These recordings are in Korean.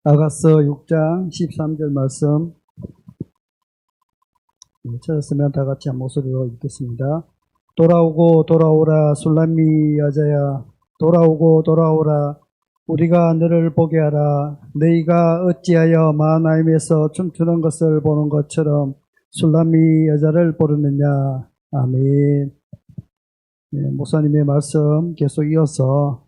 아가서 6장 13절 말씀 찾았으면 다 같이 한 목소리로 읽겠습니다. 돌아오고 돌아오라 술람미 여자야, 돌아오고 돌아오라 우리가 너를 보게 하라. 너희가 어찌하여 마하나임에서 춤추는 것을 보는 것처럼 술람미 여자를 보르느냐. 아멘. 네, 목사님의 말씀 계속 이어서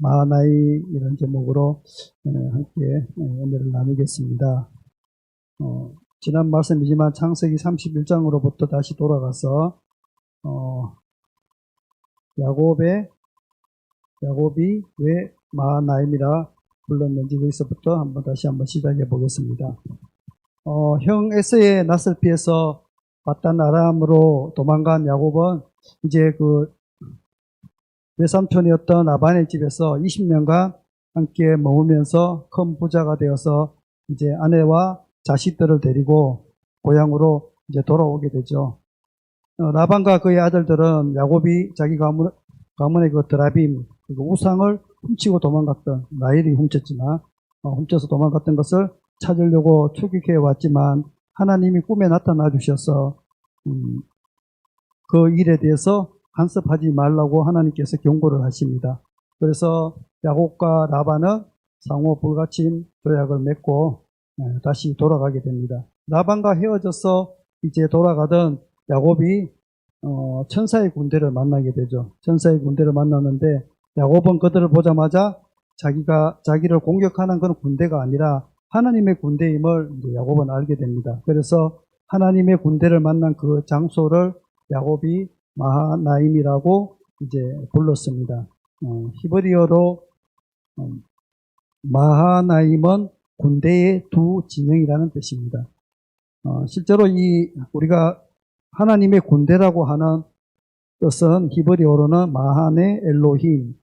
마하나임 이런 제목으로 함께 은혜를 나누겠습니다. 지난 말씀이지만 창세기 31장으로부터 다시 돌아가서 야곱이 왜 마하나임이라 불렀는지 거기서부터 다시 한번 시작해 보겠습니다. 형 에서의 낯을 피해서 바단 아람으로 도망간 야곱은 이제 그 외삼촌이었던 라반의 집에서 20년간 함께 머무면서 큰 부자가 되어서 이제 아내와 자식들을 데리고 고향으로 이제 돌아오게 되죠. 라반과 그의 아들들은 야곱이 자기 가문의 그 드라빔, 그 우상을 훔치고 도망갔던, 라헬이 훔쳤지만 훔쳐서 도망갔던 것을 찾으려고 추격해 왔지만 하나님이 꿈에 나타나 주셔서 그 일에 대해서 간섭하지 말라고 하나님께서 경고를 하십니다. 그래서 야곱과 라반은 상호 불가침 조약을 맺고 다시 돌아가게 됩니다. 라반과 헤어져서 이제 돌아가던 야곱이 천사의 군대를 만나게 되죠. 천사의 군대를 만났는데 야곱은 그들을 보자마자 자기를 공격하는 그런 군대가 아니라 하나님의 군대임을 이제 야곱은 알게 됩니다. 그래서 하나님의 군대를 만난 그 장소를 야곱이 마하나임이라고 이제 불렀습니다. 히브리어로 마하나임은 군대의 두 진영이라는 뜻입니다. 실제로 우리가 하나님의 군대라고 하는 뜻은 히브리어로는 마하네 엘로힘.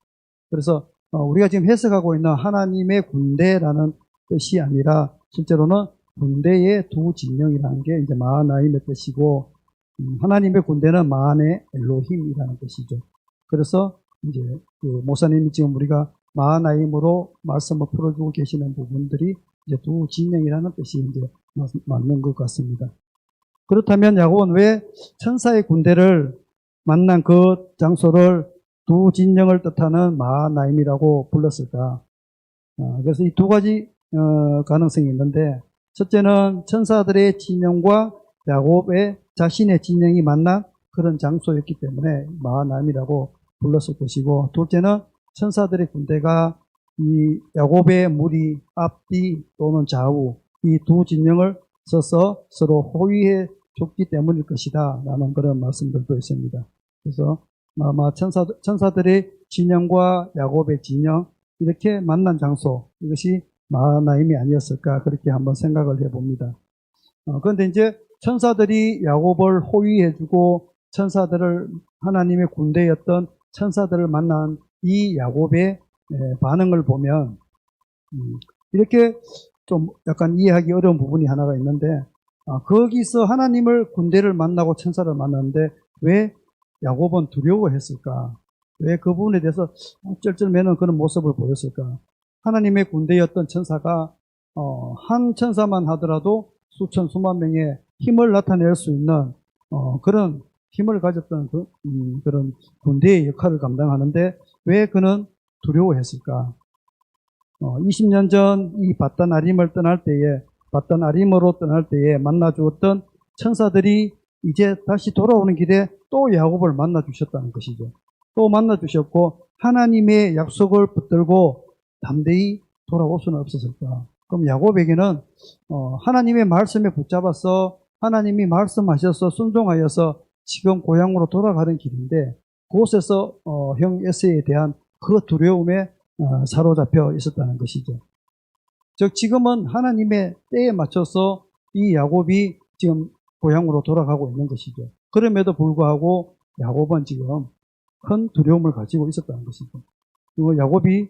그래서 우리가 지금 해석하고 있는 하나님의 군대라는 뜻이 아니라 실제로는 군대의 두 진영이라는 게 이제 마하나임의 뜻이고, 하나님의 군대는 마하네 엘로힘이라는 뜻이죠. 그래서 이제 그 목사님이 지금 우리가 마하나임으로 말씀을 풀어주고 계시는 부분들이 이제 두 진영이라는 뜻이 이제 맞는 것 같습니다. 그렇다면 야곱은 왜 천사의 군대를 만난 그 장소를 두 진영을 뜻하는 마하나임이라고 불렀을까? 그래서 이 두 가지 가능성이 있는데, 첫째는 천사들의 진영과 야곱의 자신의 진영이 만난 그런 장소였기 때문에 마하나임이라고 불렀을 것이고, 둘째는 천사들의 군대가 이 야곱의 무리 앞뒤 또는 좌우 이 두 진영을 써서 서로 호위해 줬기 때문일 것이다 라는 그런 말씀들도 있습니다. 그래서 아마 천사들의 진영과 야곱의 진영 이렇게 만난 장소, 이것이 마하나임이 아니었을까 그렇게 한번 생각을 해봅니다. 그런데 이제 천사들이 야곱을 호위해주고 천사들을 하나님의 군대였던 천사들을 만난 이 야곱의 반응을 보면 이렇게 좀 약간 이해하기 어려운 부분이 하나가 있는데, 거기서 하나님을 군대를 만나고 천사를 만났는데 왜 야곱은 두려워했을까? 왜 그 부분에 대해서 쩔쩔매는 그런 모습을 보였을까? 하나님의 군대였던 천사가 한 천사만 하더라도 수천 수만 명의 힘을 나타낼 수 있는 그런 힘을 가졌던 그런 군대의 역할을 감당하는데 왜 그는 두려워했을까? 20년 전 이 바단 아림을 떠날 때에, 바단 아림으로 떠날 때에 만나 주었던 천사들이 이제 다시 돌아오는 길에 또 야곱을 만나 주셨다는 것이죠. 또 만나 주셨고 하나님의 약속을 붙들고 담대히 돌아올 수는 없었을까? 그럼 야곱에게는 하나님의 말씀에 붙잡아서 하나님이 말씀하셔서 순종하여서 지금 고향으로 돌아가는 길인데, 그곳에서 형 에서에 대한 그 두려움에 사로잡혀 있었다는 것이죠. 즉 지금은 하나님의 때에 맞춰서 이 야곱이 지금 고향으로 돌아가고 있는 것이죠. 그럼에도 불구하고 야곱은 지금 큰 두려움을 가지고 있었다는 것이죠. 그리고 야곱이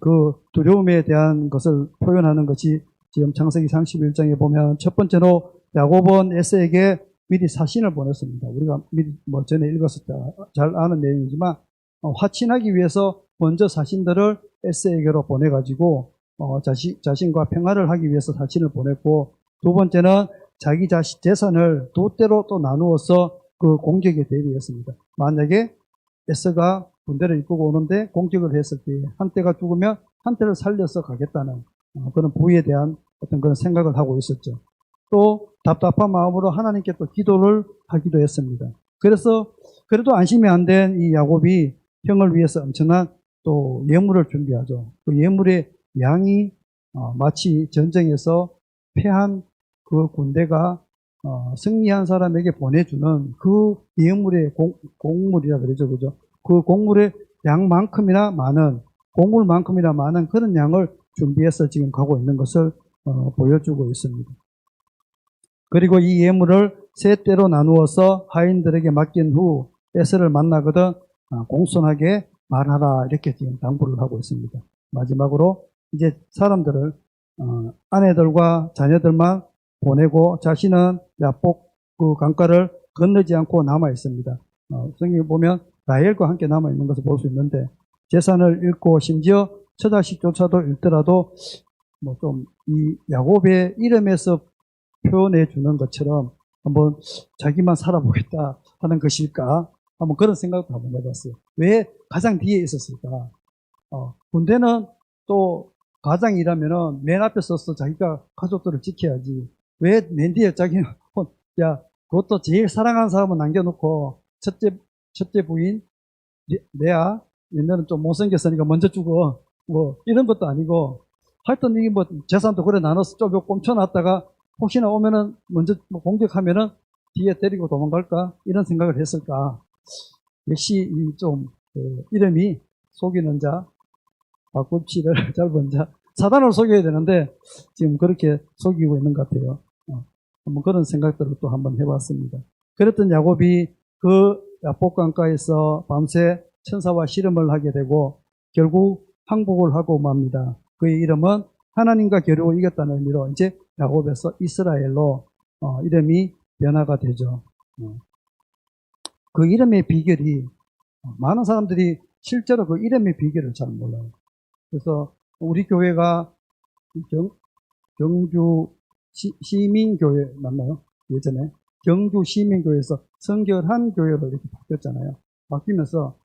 그 두려움에 대한 것을 표현하는 것이 지금 창세기 31장에 보면, 첫 번째로 야곱은 에서에게 미리 사신을 보냈습니다. 우리가 미리 전에 읽었을 때 잘 아는 내용이지만, 화친하기 위해서 먼저 사신들을 에서에게로 보내가지고 자신과 평화를 하기 위해서 사신을 보냈고, 두 번째는 자기 재산을 두 때로 또 나누어서 그 공격에 대비했습니다. 만약에 에서가 군대를 이끌고 오는데 공격을 했을 때 한 때가 죽으면 한 때를 살려서 가겠다는 그런 부위에 대한 어떤 그런 생각을 하고 있었죠. 또 답답한 마음으로 하나님께 또 기도를 하기도 했습니다. 그래서 그래도 안심이 안 된 이 야곱이 형을 위해서 엄청난 또 예물을 준비하죠. 그 예물의 양이 마치 전쟁에서 패한 그 군대가 승리한 사람에게 보내주는 그 예물의 곡물이라 그러죠. 그죠? 그 곡물의 양만큼이나 많은, 곡물만큼이나 많은 그런 양을 준비해서 지금 가고 있는 것을 보여주고 있습니다. 그리고 이 예물을 세 때로 나누어서 하인들에게 맡긴 후 에서를 만나거든 공손하게 말하라, 이렇게 지금 당부를 하고 있습니다. 마지막으로 이제 사람들을 아내들과 자녀들만 보내고 자신은 야복 그 강가를 건너지 않고 남아 있습니다. 성경에 보면 라헬과 함께 남아 있는 것을 볼 수 있는데, 재산을 잃고 심지어 처자식조차도 잃더라도 뭐 좀 이 야곱의 이름에서 표현해 주는 것처럼 한번 자기만 살아보겠다 하는 것일까? 한번 그런 생각도 한번 해봤어요. 왜 가장 뒤에 있었을까? 군대는 또 가장이라면은 맨 앞에 서서 자기가 가족들을 지켜야지. 왜 맨 뒤에 자기는, 야, 그것도 제일 사랑하는 사람은 남겨놓고, 첫째 부인, 레아, 옛날에는 좀 못생겼으니까 먼저 죽어. 뭐, 이런 것도 아니고, 하여튼 이게 뭐, 재산도 그래 나눠서 좀 꼼쳐놨다가, 혹시나 오면은, 먼저 뭐 공격하면은, 뒤에 때리고 도망갈까? 이런 생각을 했을까? 역시, 이름이 속이는 자, 바꿈치를 짧은 자, 사단을 속여야 되는데, 지금 그렇게 속이고 있는 것 같아요. 한번 그런 생각들을 또 한번 해봤습니다. 그랬던 야곱이 그 야복강가에서 밤새 천사와 씨름을 하게 되고 결국 항복을 하고 맙니다. 그의 이름은 하나님과 겨루어 이겼다는 의미로 이제 야곱에서 이스라엘로 이름이 변화가 되죠. 그 이름의 비결이 많은 사람들이 실제로 그 이름의 비결을 잘 몰라요. 그래서 우리 교회가 경주 시민교회 맞나요? 예전에 경주 시민교회에서 성결한 교회로 이렇게 바뀌었잖아요. 바뀌면서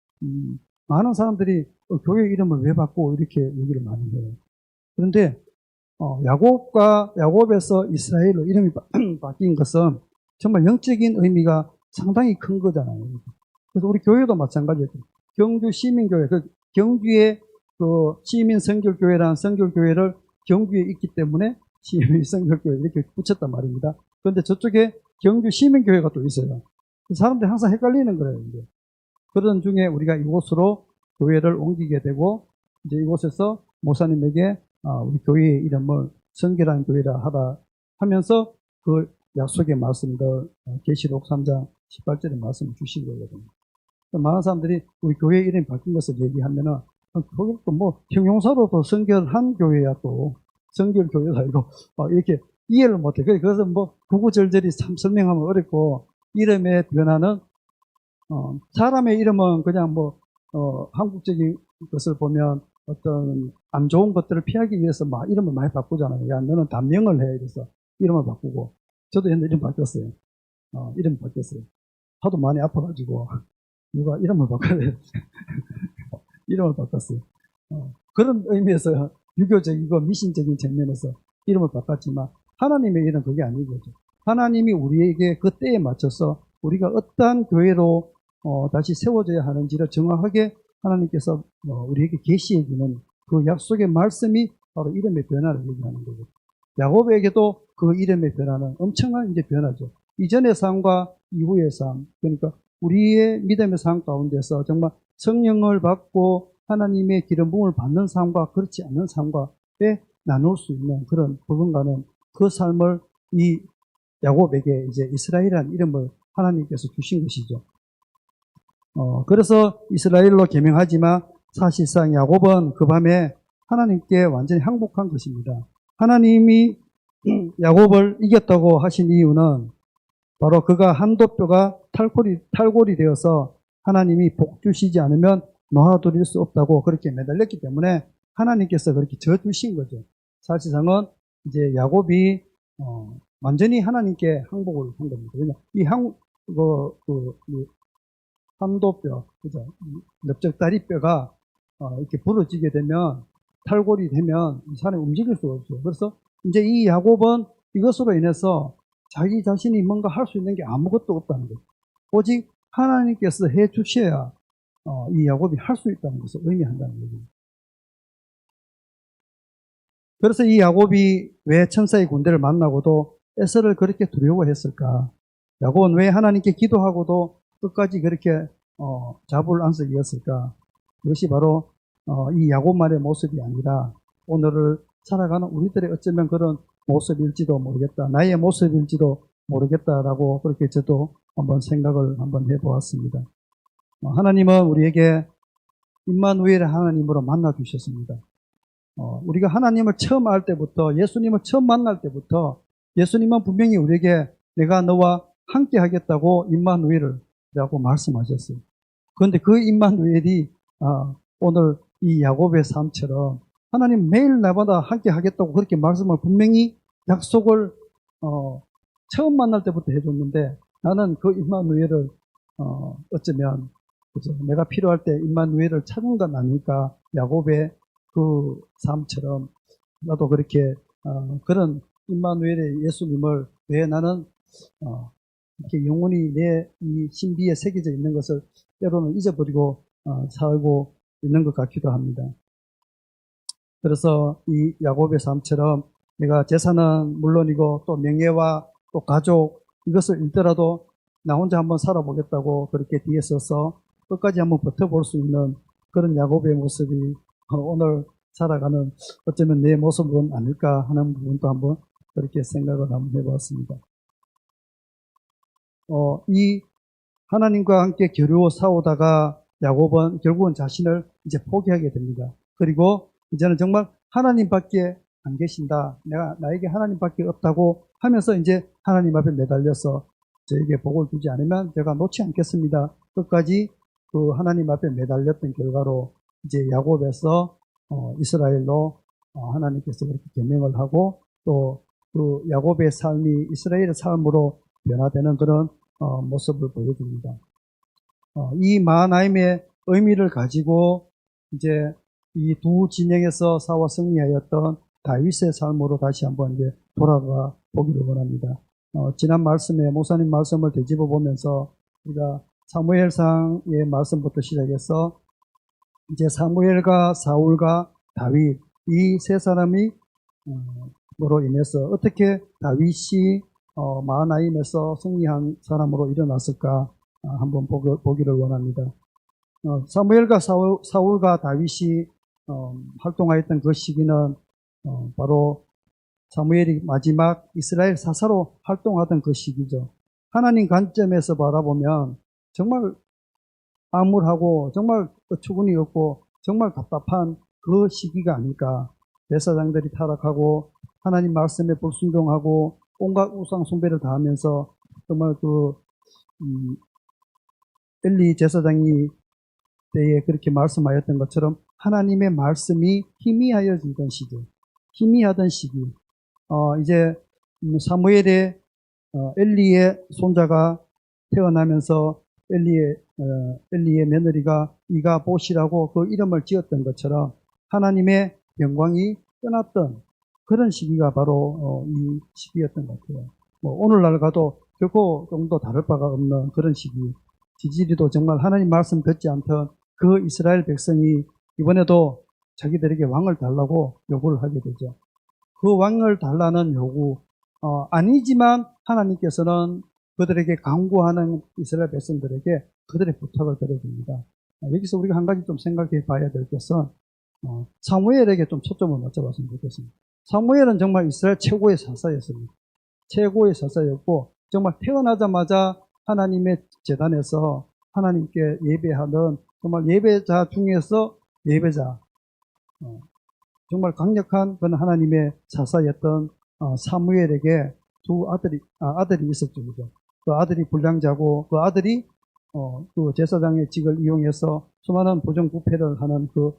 많은 사람들이 교회 이름을 왜 바꾸고 이렇게 얘기를 많이 해요. 그런데 야곱에서 이스라엘로 이름이 바뀐 것은 정말 영적인 의미가 상당히 큰 거잖아요. 그래서 우리 교회도 마찬가지예요. 경주 시민교회, 그 경주의 그 시민 성결교회라는 성결교회를 경주에 있기 때문에 시민 성결교회 이렇게 붙였단 말입니다. 그런데 저쪽에 경주 시민교회가 또 있어요. 사람들이 항상 헷갈리는 거예요. 이제. 그런 중에 우리가 이곳으로 교회를 옮기게 되고 이제 이곳에서 목사님에게 우리 교회의 이름을 성결한 교회라 하다 하면서 그 약속의 말씀들 계시록 3장 18절의 말씀을 주신 거거든요. 많은 사람들이 우리 교회 이름이 바뀐 것을 얘기하면은 그것도 뭐 형용사로도 성결한 교회야 또 성결교회가 아니고 이렇게 이해를 못해. 그래서 뭐 구구절절히 참 설명하면 어렵고 이름의 변화는 사람의 이름은 그냥 뭐 한국적인 것을 보면 어떤 안 좋은 것들을 피하기 위해서 막 이름을 많이 바꾸잖아요. 야, 너는 단명을 해. 그래서 이름을 바꾸고 저도 옛날에 이름 바뀌었어요. 이름 바뀌었어요. 하도 많이 아파가지고 누가 이름을 바꿔야 돼. 이름을 바꿨어요. 그런 의미에서 유교적이고 미신적인 측면에서 이름을 바꿨지만 하나님의 일은 그게 아니거죠. 하나님이 우리에게 그 때에 맞춰서 우리가 어떠한 교회로 다시 세워져야 하는지를 정확하게 하나님께서 우리에게 계시해 주는 그 약속의 말씀이 바로 이름의 변화를 얘기하는 거죠. 야곱에게도 그 이름의 변화는 엄청난 이제 변화죠. 이전의 삶과 이후의 삶, 그러니까 우리의 믿음의 삶 가운데서 정말 성령을 받고 하나님의 기름 부음을 받는 삶과 그렇지 않는 삶과에 나눌 수 있는 그런 부분과는 그 삶을 이 야곱에게 이제 이스라엘이라는 이름을 하나님께서 주신 것이죠. 그래서 이스라엘로 개명하지만 사실상 야곱은 그 밤에 하나님께 완전히 항복한 것입니다. 하나님이 야곱을 이겼다고 하신 이유는 바로 그가 한도뼈가 탈골이 되어서 하나님이 복 주시지 않으면 놓아드릴 수 없다고 그렇게 매달렸기 때문에 하나님께서 그렇게 져주신 거죠. 사실상은 이제 야곱이 완전히 하나님께 항복을 한 겁니다. 왜냐 이 한도뼈, 그죠? 넓적다리뼈가 이렇게 부러지게 되면 탈골이 되면 이 사람이 움직일 수가 없어요. 그래서 이제 이 야곱은 이것으로 인해서 자기 자신이 뭔가 할 수 있는 게 아무것도 없다는 거죠. 오직 하나님께서 해 주셔야 이 야곱이 할 수 있다는 것을 의미한다는 거죠. 그래서 이 야곱이 왜 천사의 군대를 만나고도 에서를 그렇게 두려워했을까? 야곱은 왜 하나님께 기도하고도 끝까지 그렇게 자불안석이었을까? 그것이 바로 이 야곱만의 모습이 아니라 오늘을 살아가는 우리들의 어쩌면 그런 모습일지도 모르겠다. 나의 모습일지도 모르겠다라고 그렇게 저도 한번 생각을 한번 해보았습니다. 하나님은 우리에게 임마누엘의 하나님으로 만나 주셨습니다. 우리가 하나님을 처음 알 때부터, 예수님을 처음 만날 때부터 예수님은 분명히 우리에게 내가 너와 함께 하겠다고 임마누엘이라고 말씀하셨어요. 그런데 그 임마누엘이 오늘 이 야곱의 삶처럼 하나님 매일 나마다 함께 하겠다고 그렇게 말씀을 분명히 약속을 처음 만날 때부터 해줬는데 나는 그 임마누엘을 어쩌면 그죠? 내가 필요할 때 임마누엘을 찾은 건 아닐까. 야곱의 그 삶처럼 나도 그렇게 그런 임마누엘의 예수님을 왜 나는 이렇게 영원히 내 이 신비에 새겨져 있는 것을 때로는 잊어버리고 살고 있는 것 같기도 합니다. 그래서 이 야곱의 삶처럼 내가 재산은 물론이고 또 명예와 또 가족 이것을 잃더라도 나 혼자 한번 살아보겠다고 그렇게 뒤에 서서 끝까지 한번 버텨볼 수 있는 그런 야곱의 모습이 오늘 살아가는 어쩌면 내 모습은 아닐까 하는 부분도 한번 그렇게 생각을 한번 해보았습니다. 이 하나님과 함께 겨루어 싸우다가 야곱은 결국은 자신을 이제 포기하게 됩니다. 그리고 이제는 정말 하나님밖에 안 계신다. 나에게 하나님밖에 없다고 하면서 이제 하나님 앞에 매달려서 저에게 복을 주지 않으면 제가 놓지 않겠습니다. 끝까지 그 하나님 앞에 매달렸던 결과로 이제 야곱에서 이스라엘로 하나님께서 그렇게 계명을 하고 또 그 야곱의 삶이 이스라엘의 삶으로 변화되는 그런 모습을 보여줍니다. 이 마하나임의 의미를 가지고 이제 이 두 진영에서 싸워 승리하였던 다윗의 삶으로 다시 한번 이제 돌아가 보기를 원합니다. 지난 말씀에 목사님 말씀을 되짚어 보면서 우리가 사무엘상의 말씀부터 시작해서 이제 사무엘과 사울과 다윗 이 세 사람이 으로 인해서 어떻게 다윗이 마하나임에서 승리한 사람으로 일어났을까 한번 보기를 원합니다. 사무엘과 사울과 다윗이 활동하였던 그 시기는 바로 사무엘이 마지막 이스라엘 사사로 활동하던 그 시기죠. 하나님 관점에서 바라보면 정말 암울하고 정말 어처구니 없고 정말 답답한 그 시기가 아닐까. 제사장들이 타락하고 하나님 말씀에 불순종하고 온갖 우상 숭배를 다하면서 정말 엘리 제사장이 때에 그렇게 말씀하였던 것처럼 하나님의 말씀이 희미하여지던 시기, 희미하던 시기. 이제 사무엘의 엘리의 손자가 태어나면서 엘리의 며느리가 이가봇이라고 그 이름을 지었던 것처럼 하나님의 영광이 떠났던 그런 시기가 바로 이 시기였던 것 같아요. 오늘날 가도 결코 좀도 다를 바가 없는 그런 시기. 지지리도 정말 하나님 말씀 듣지 않던 그 이스라엘 백성이 이번에도 자기들에게 왕을 달라고 요구를 하게 되죠. 그 왕을 달라는 요구, 아니지만 하나님께서는 그들에게 강구하는 이스라엘 백성들에게 그들의 부탁을 드려줍니다. 여기서 우리가 한 가지 좀 생각해 봐야 될 것은 사무엘에게 좀 초점을 맞춰봤으면 좋겠습니다. 사무엘은 정말 이스라엘 최고의 사사였습니다. 최고의 사사였고 정말 태어나자마자 하나님의 제단에서 하나님께 예배하는 정말 예배자 중에서 예배자, 정말 강력한 그런 하나님의 사사였던 사무엘에게 두 아들이 있었죠. 그죠? 그 아들이 불량자고 그 아들이 그 제사장의 직을 이용해서 수많은 부정부패를 하는 그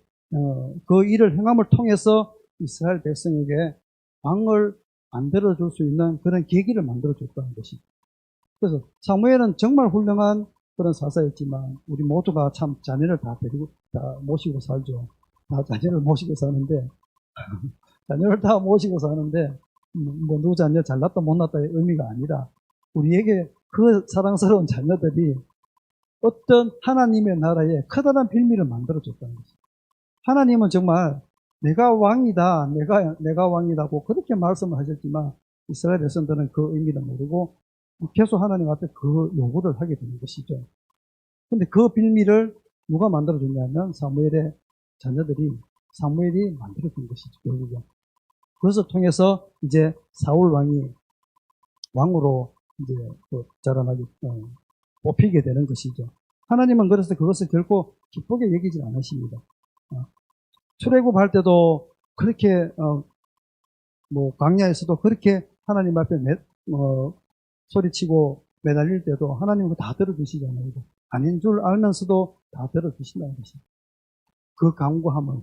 그 일을 행함을 통해서 이스라엘 백성에게 왕을 만들어줄 수 있는 그런 계기를 만들어줬다는 것이죠. 그래서 사무엘은 정말 훌륭한 그런 사사였지만 우리 모두가 참 자녀를 다 데리고 다 모시고 살죠. 다 자녀를 모시고 사는데 자녀를 다 모시고 사는데 뭐 누구 자녀 잘났다 못났다의 의미가 아니라 우리에게 그 사랑스러운 자녀들이 어떤 하나님의 나라에 커다란 빌미를 만들어줬다는 것입니다. 하나님은 정말 내가 왕이다, 내가 왕이다고 그렇게 말씀을 하셨지만 이스라엘 백성들은 그 의미를 모르고 계속 하나님 앞에 그 요구를 하게 되는 것이죠. 근데 그 빌미를 누가 만들어줬냐면 사무엘의 자녀들이 사무엘이 만들어준 것이죠, 결국은. 그것을 통해서 이제 사울 왕이 왕으로 이제 자라나게 뽑히게 되는 것이죠. 하나님은 그래서 그것을 결코 기쁘게 여기지 않으십니다. 출애굽할 때도 그렇게 뭐 광야에서도 그렇게 하나님 앞에 소리치고 매달릴 때도 하나님은 다 들어주시잖아요. 아닌 줄 알면서도 다 들어주신다는 것입니다. 그 강구함을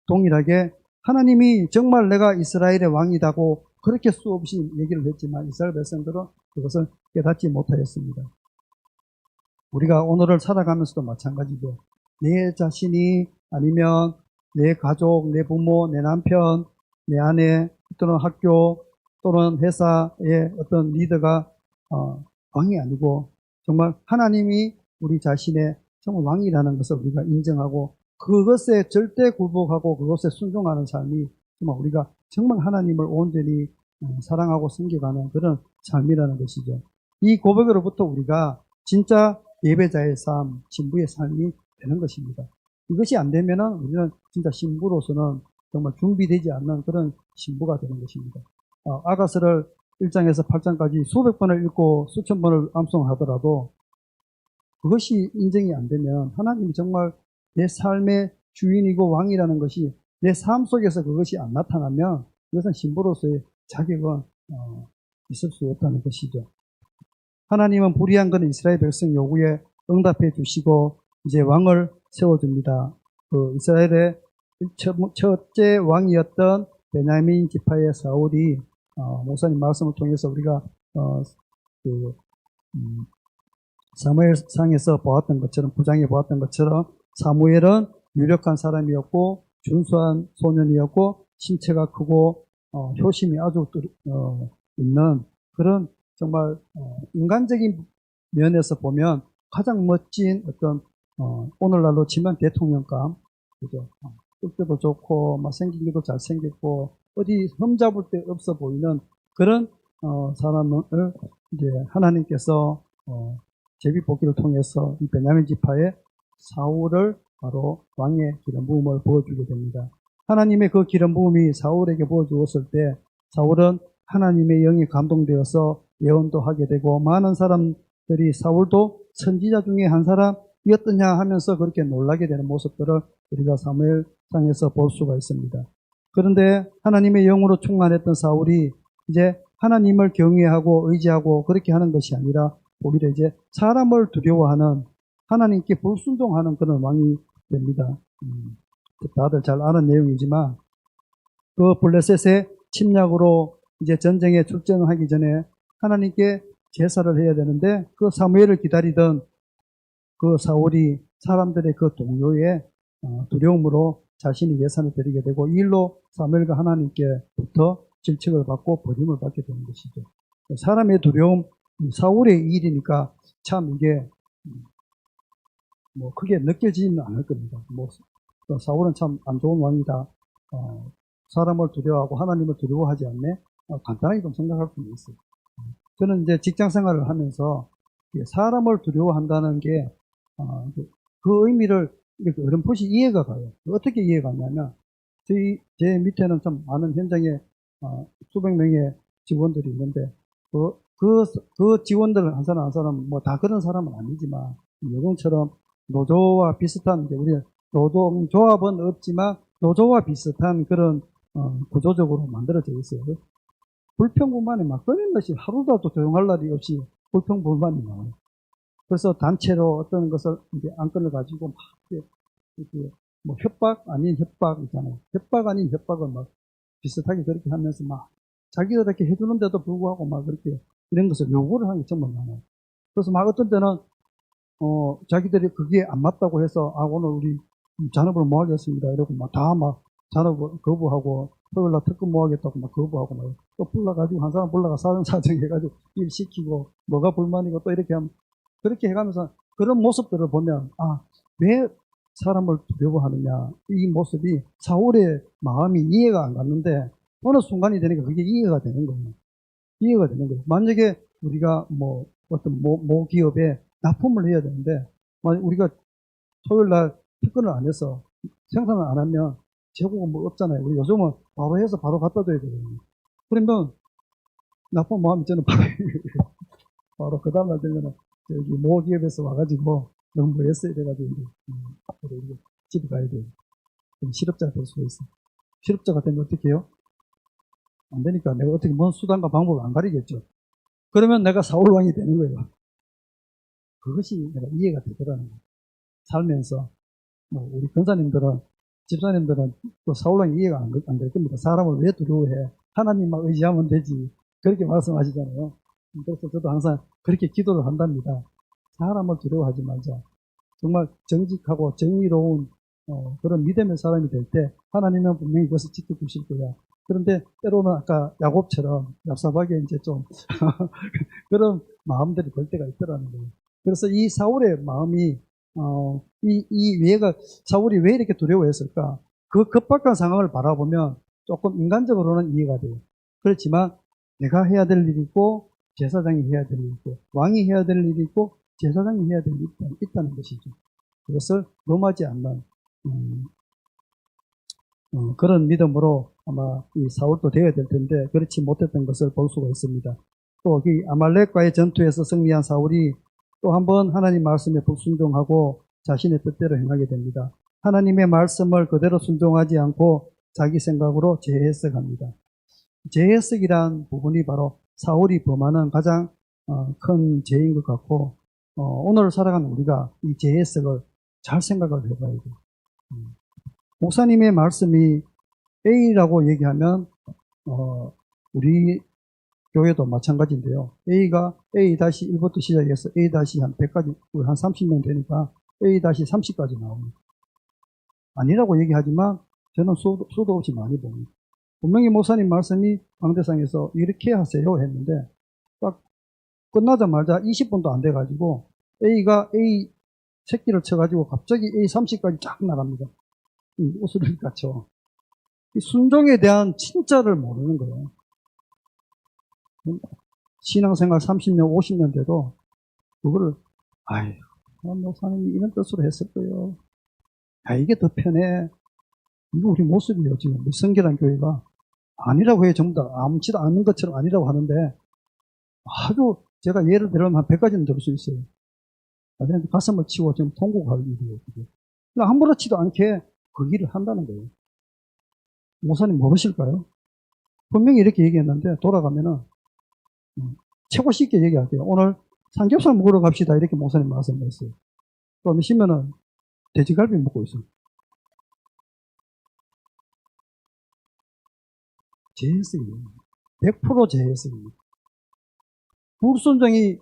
동일하게 하나님이 정말 내가 이스라엘의 왕이다고 그렇게 수없이 얘기를 했지만 이스라엘 백성들은 그것을 깨닫지 못하였습니다. 우리가 오늘을 살아가면서도 마찬가지죠. 내 자신이 아니면 내 가족, 내 부모, 내 남편, 내 아내 또는 학교 또는 회사의 어떤 리더가 왕이 아니고 정말 하나님이 우리 자신의 정말 왕이라는 것을 우리가 인정하고 그것에 절대 굴복하고 그것에 순종하는 삶이 정말 우리가 정말 하나님을 온전히 사랑하고 섬겨가는 그런 삶이라는 것이죠. 이 고백으로부터 우리가 진짜 예배자의 삶, 신부의 삶이 되는 것입니다. 이것이 안 되면은 우리는 진짜 신부로서는 정말 준비되지 않는 그런 신부가 되는 것입니다. 아가서를 1장에서 8장까지 수백 번을 읽고 수천 번을 암송하더라도 그것이 인정이 안 되면 하나님이 정말 내 삶의 주인이고 왕이라는 것이 내 삶 속에서 그것이 안 나타나면 그것은 신부로서의 자격은 있을 수 없다는 것이죠. 하나님은 불의한 것은 이스라엘 백성 요구에 응답해 주시고 이제 왕을 세워줍니다. 그 이스라엘의 첫째 왕이었던 베냐민 지파의 사울이 목사님 말씀을 통해서 우리가 사무엘상에서 보았던 것처럼 9장에 보았던 것처럼 사무엘은 유력한 사람이었고 준수한 소년이었고 신체가 크고 효심이 아주 있는 그런 정말 인간적인 면에서 보면 가장 멋진 어떤 오늘날로 치면 대통령감, 그죠? 뜻도 좋고 막 생긴 게도 잘생겼고 어디 흠잡을 데 없어 보이는 그런 사람을 이제 하나님께서 제비뽑기를 통해서 이 베냐민 지파의 사울을 바로 왕의 기름 부음을 부어주게 됩니다. 하나님의 그 기름 부음이 사울에게 부어주었을 때 사울은 하나님의 영에 감동되어서 예언도 하게 되고 많은 사람들이 사울도 선지자 중에 한 사람이었더냐 하면서 그렇게 놀라게 되는 모습들을 우리가 사무엘상에서 볼 수가 있습니다. 그런데 하나님의 영으로 충만했던 사울이 이제 하나님을 경외하고 의지하고 그렇게 하는 것이 아니라 오히려 이제 사람을 두려워하는 하나님께 불순종하는 그런 왕이 됩니다. 다들 잘 아는 내용이지만 그 블레셋의 침략으로 이제 전쟁에 출전하기 전에 하나님께 제사를 해야 되는데 그 사무엘을 기다리던 그 사울이 사람들의 그 동요에 두려움으로 자신이 예산을 드리게 되고 이 일로 사무엘과 하나님께부터 질책을 받고 버림을 받게 되는 것이죠. 사람의 두려움, 사울의 일이니까 참 이게 뭐 크게 느껴지지는 않을 겁니다. 뭐 사울은 참 안 좋은 왕이다. 사람을 두려워하고 하나님을 두려워하지 않네. 간단하게 좀 생각할 수 있어요. 저는 이제 직장 생활을 하면서 사람을 두려워한다는 게 그 의미를 이렇게 어렴풋이 이해가 가요. 어떻게 이해가 가냐면 제 밑에는 좀 많은 현장에 수백 명의 직원들이 있는데 그 직원들 한 사람 한 사람 뭐 다 그런 사람은 아니지만 요즘처럼 노조와 비슷한 우리 노동조합은 없지만 노조와 비슷한 그런 구조적으로 만들어져 있어요. 불평불만이 막 끊는 것이 하루라도 조용할 날이 없이 불평불만이 나와요. 그래서 단체로 어떤 것을 이제 안건을 가지고 막 이렇게 뭐 협박 아닌 협박 있잖아요. 협박 아닌 협박을 막 비슷하게 그렇게 하면서 막 자기가 이렇게 해주는데도 불구하고 막 그렇게 이런 것을 요구를 하는 게 정말 많아요. 그래서 막 어떤 때는 자기들이 그게 안 맞다고 해서 오늘 우리 잔업을 뭐 하겠습니다 이러고 막 다 막 잔업을 거부하고 토요일 날 특급 뭐 하겠다고 막 거부하고 막 또 불러가지고 한 사람 불러가 사정사정 해가지고 일 시키고 뭐가 불만이고 또 이렇게 하면 그렇게 해가면서 그런 모습들을 보면 왜 사람을 두려워하느냐 이 모습이 사울의 마음이 이해가 안 갔는데 어느 순간이 되니까 그게 이해가 되는 거예요. 이해가 되는 거예요. 만약에 우리가 뭐 어떤 모 기업에 납품을 해야 되는데 만약 우리가 토요일 날 특근을 안 해서 생산을 안 하면 재고가 뭐 없잖아요. 우리 요즘은 바로 해서 바로 갖다 줘야 되거든요. 그러면 납품 뭐 하면 저는 바로 그 다음날 되면은 여기 모 기업에서 와가지고 너무 뭐 했어야 돼가지고 이제 집에 가야 돼요. 그럼 실업자가 될 수가 있어. 실업자가 되면 어떻게 해요? 안 되니까 내가 어떻게 뭔 수단과 방법을 안 가리겠죠. 그러면 내가 사울왕이 되는 거예요. 그것이 내가 이해가 되더라는 거예요. 살면서 뭐 우리 권사님들은 집사님들은 또 사울왕이 이해가 안 될 겁니다. 사람을 왜 두려워해? 하나님만 의지하면 되지. 그렇게 말씀하시잖아요. 그래서 저도 항상 그렇게 기도를 한답니다. 사람을 두려워하지 말자. 정말 정직하고 정의로운 그런 믿음의 사람이 될 때 하나님은 분명히 그것을 지켜주실 거야. 그런데 때로는 아까 야곱처럼 얍삽하게 이제 좀 그런 마음들이 볼 때가 있더라는 거예요. 그래서 이 사울의 마음이 이 얘가 사울이 왜 이렇게 두려워했을까? 그 급박한 상황을 바라보면 조금 인간적으로는 이해가 돼요. 그렇지만 내가 해야 될 일이 있고 제사장이 해야 될 일이 있고 왕이 해야 될 일이 있고 제사장이 해야 될 일이 있다는 것이죠. 그것을 넘하지 않는 그런 믿음으로 아마 이 사울도 되어야 될 텐데 그렇지 못했던 것을 볼 수가 있습니다. 또 이 아말렉과의 전투에서 승리한 사울이 또 한 번 하나님 말씀에 불순종하고 자신의 뜻대로 행하게 됩니다. 하나님의 말씀을 그대로 순종하지 않고 자기 생각으로 재해석합니다. 재해석이란 부분이 바로 사울이 범하는 가장 큰 죄인 것 같고 오늘 살아가는 우리가 이 재해석을 잘 생각을 해봐야 돼요. 목사님의 말씀이 A라고 얘기하면 우리 교회도 마찬가지인데요. A가 A-1부터 시작해서 A-한 100까지 한 30명 되니까 A-30까지 나옵니다. 아니라고 얘기하지만 저는 수도 없이 많이 봅니다. 분명히 목사님 말씀이 강대상에서 이렇게 하세요 했는데 딱 끝나자마자 20분도 안 돼가지고 A가 A 새끼를 쳐가지고 갑자기 A30까지 쫙 나갑니다. 옷을 갖춰. 이 순종에 대한 진짜를 모르는 거예요. 신앙생활 30년, 50년 돼도 그거를 목사님이 이런 뜻으로 했을 거예요. 이게 더 편해. 이거 우리 모습이에요. 지금 우리 성결한 교회가 아니라고 해요. 전부 다 아무지도 않는 것처럼 아니라고 하는데 아주 제가 예를 들면 한 100가지는 들 수 있어요. 그냥 가슴을 치고 지금 통곡할 일이에요. 그게. 아무렇지도 않게 그 일을 한다는 거예요. 목사님 모르실까요? 분명히 이렇게 얘기했는데 돌아가면은 최고 쉽게 얘기할게요. 오늘 삼겹살 먹으러 갑시다. 이렇게 목사님 말씀했어요. 또 오시면은 돼지갈비 먹고 있어요. 재해석이에요. 100% 재해석입니다. 불순종이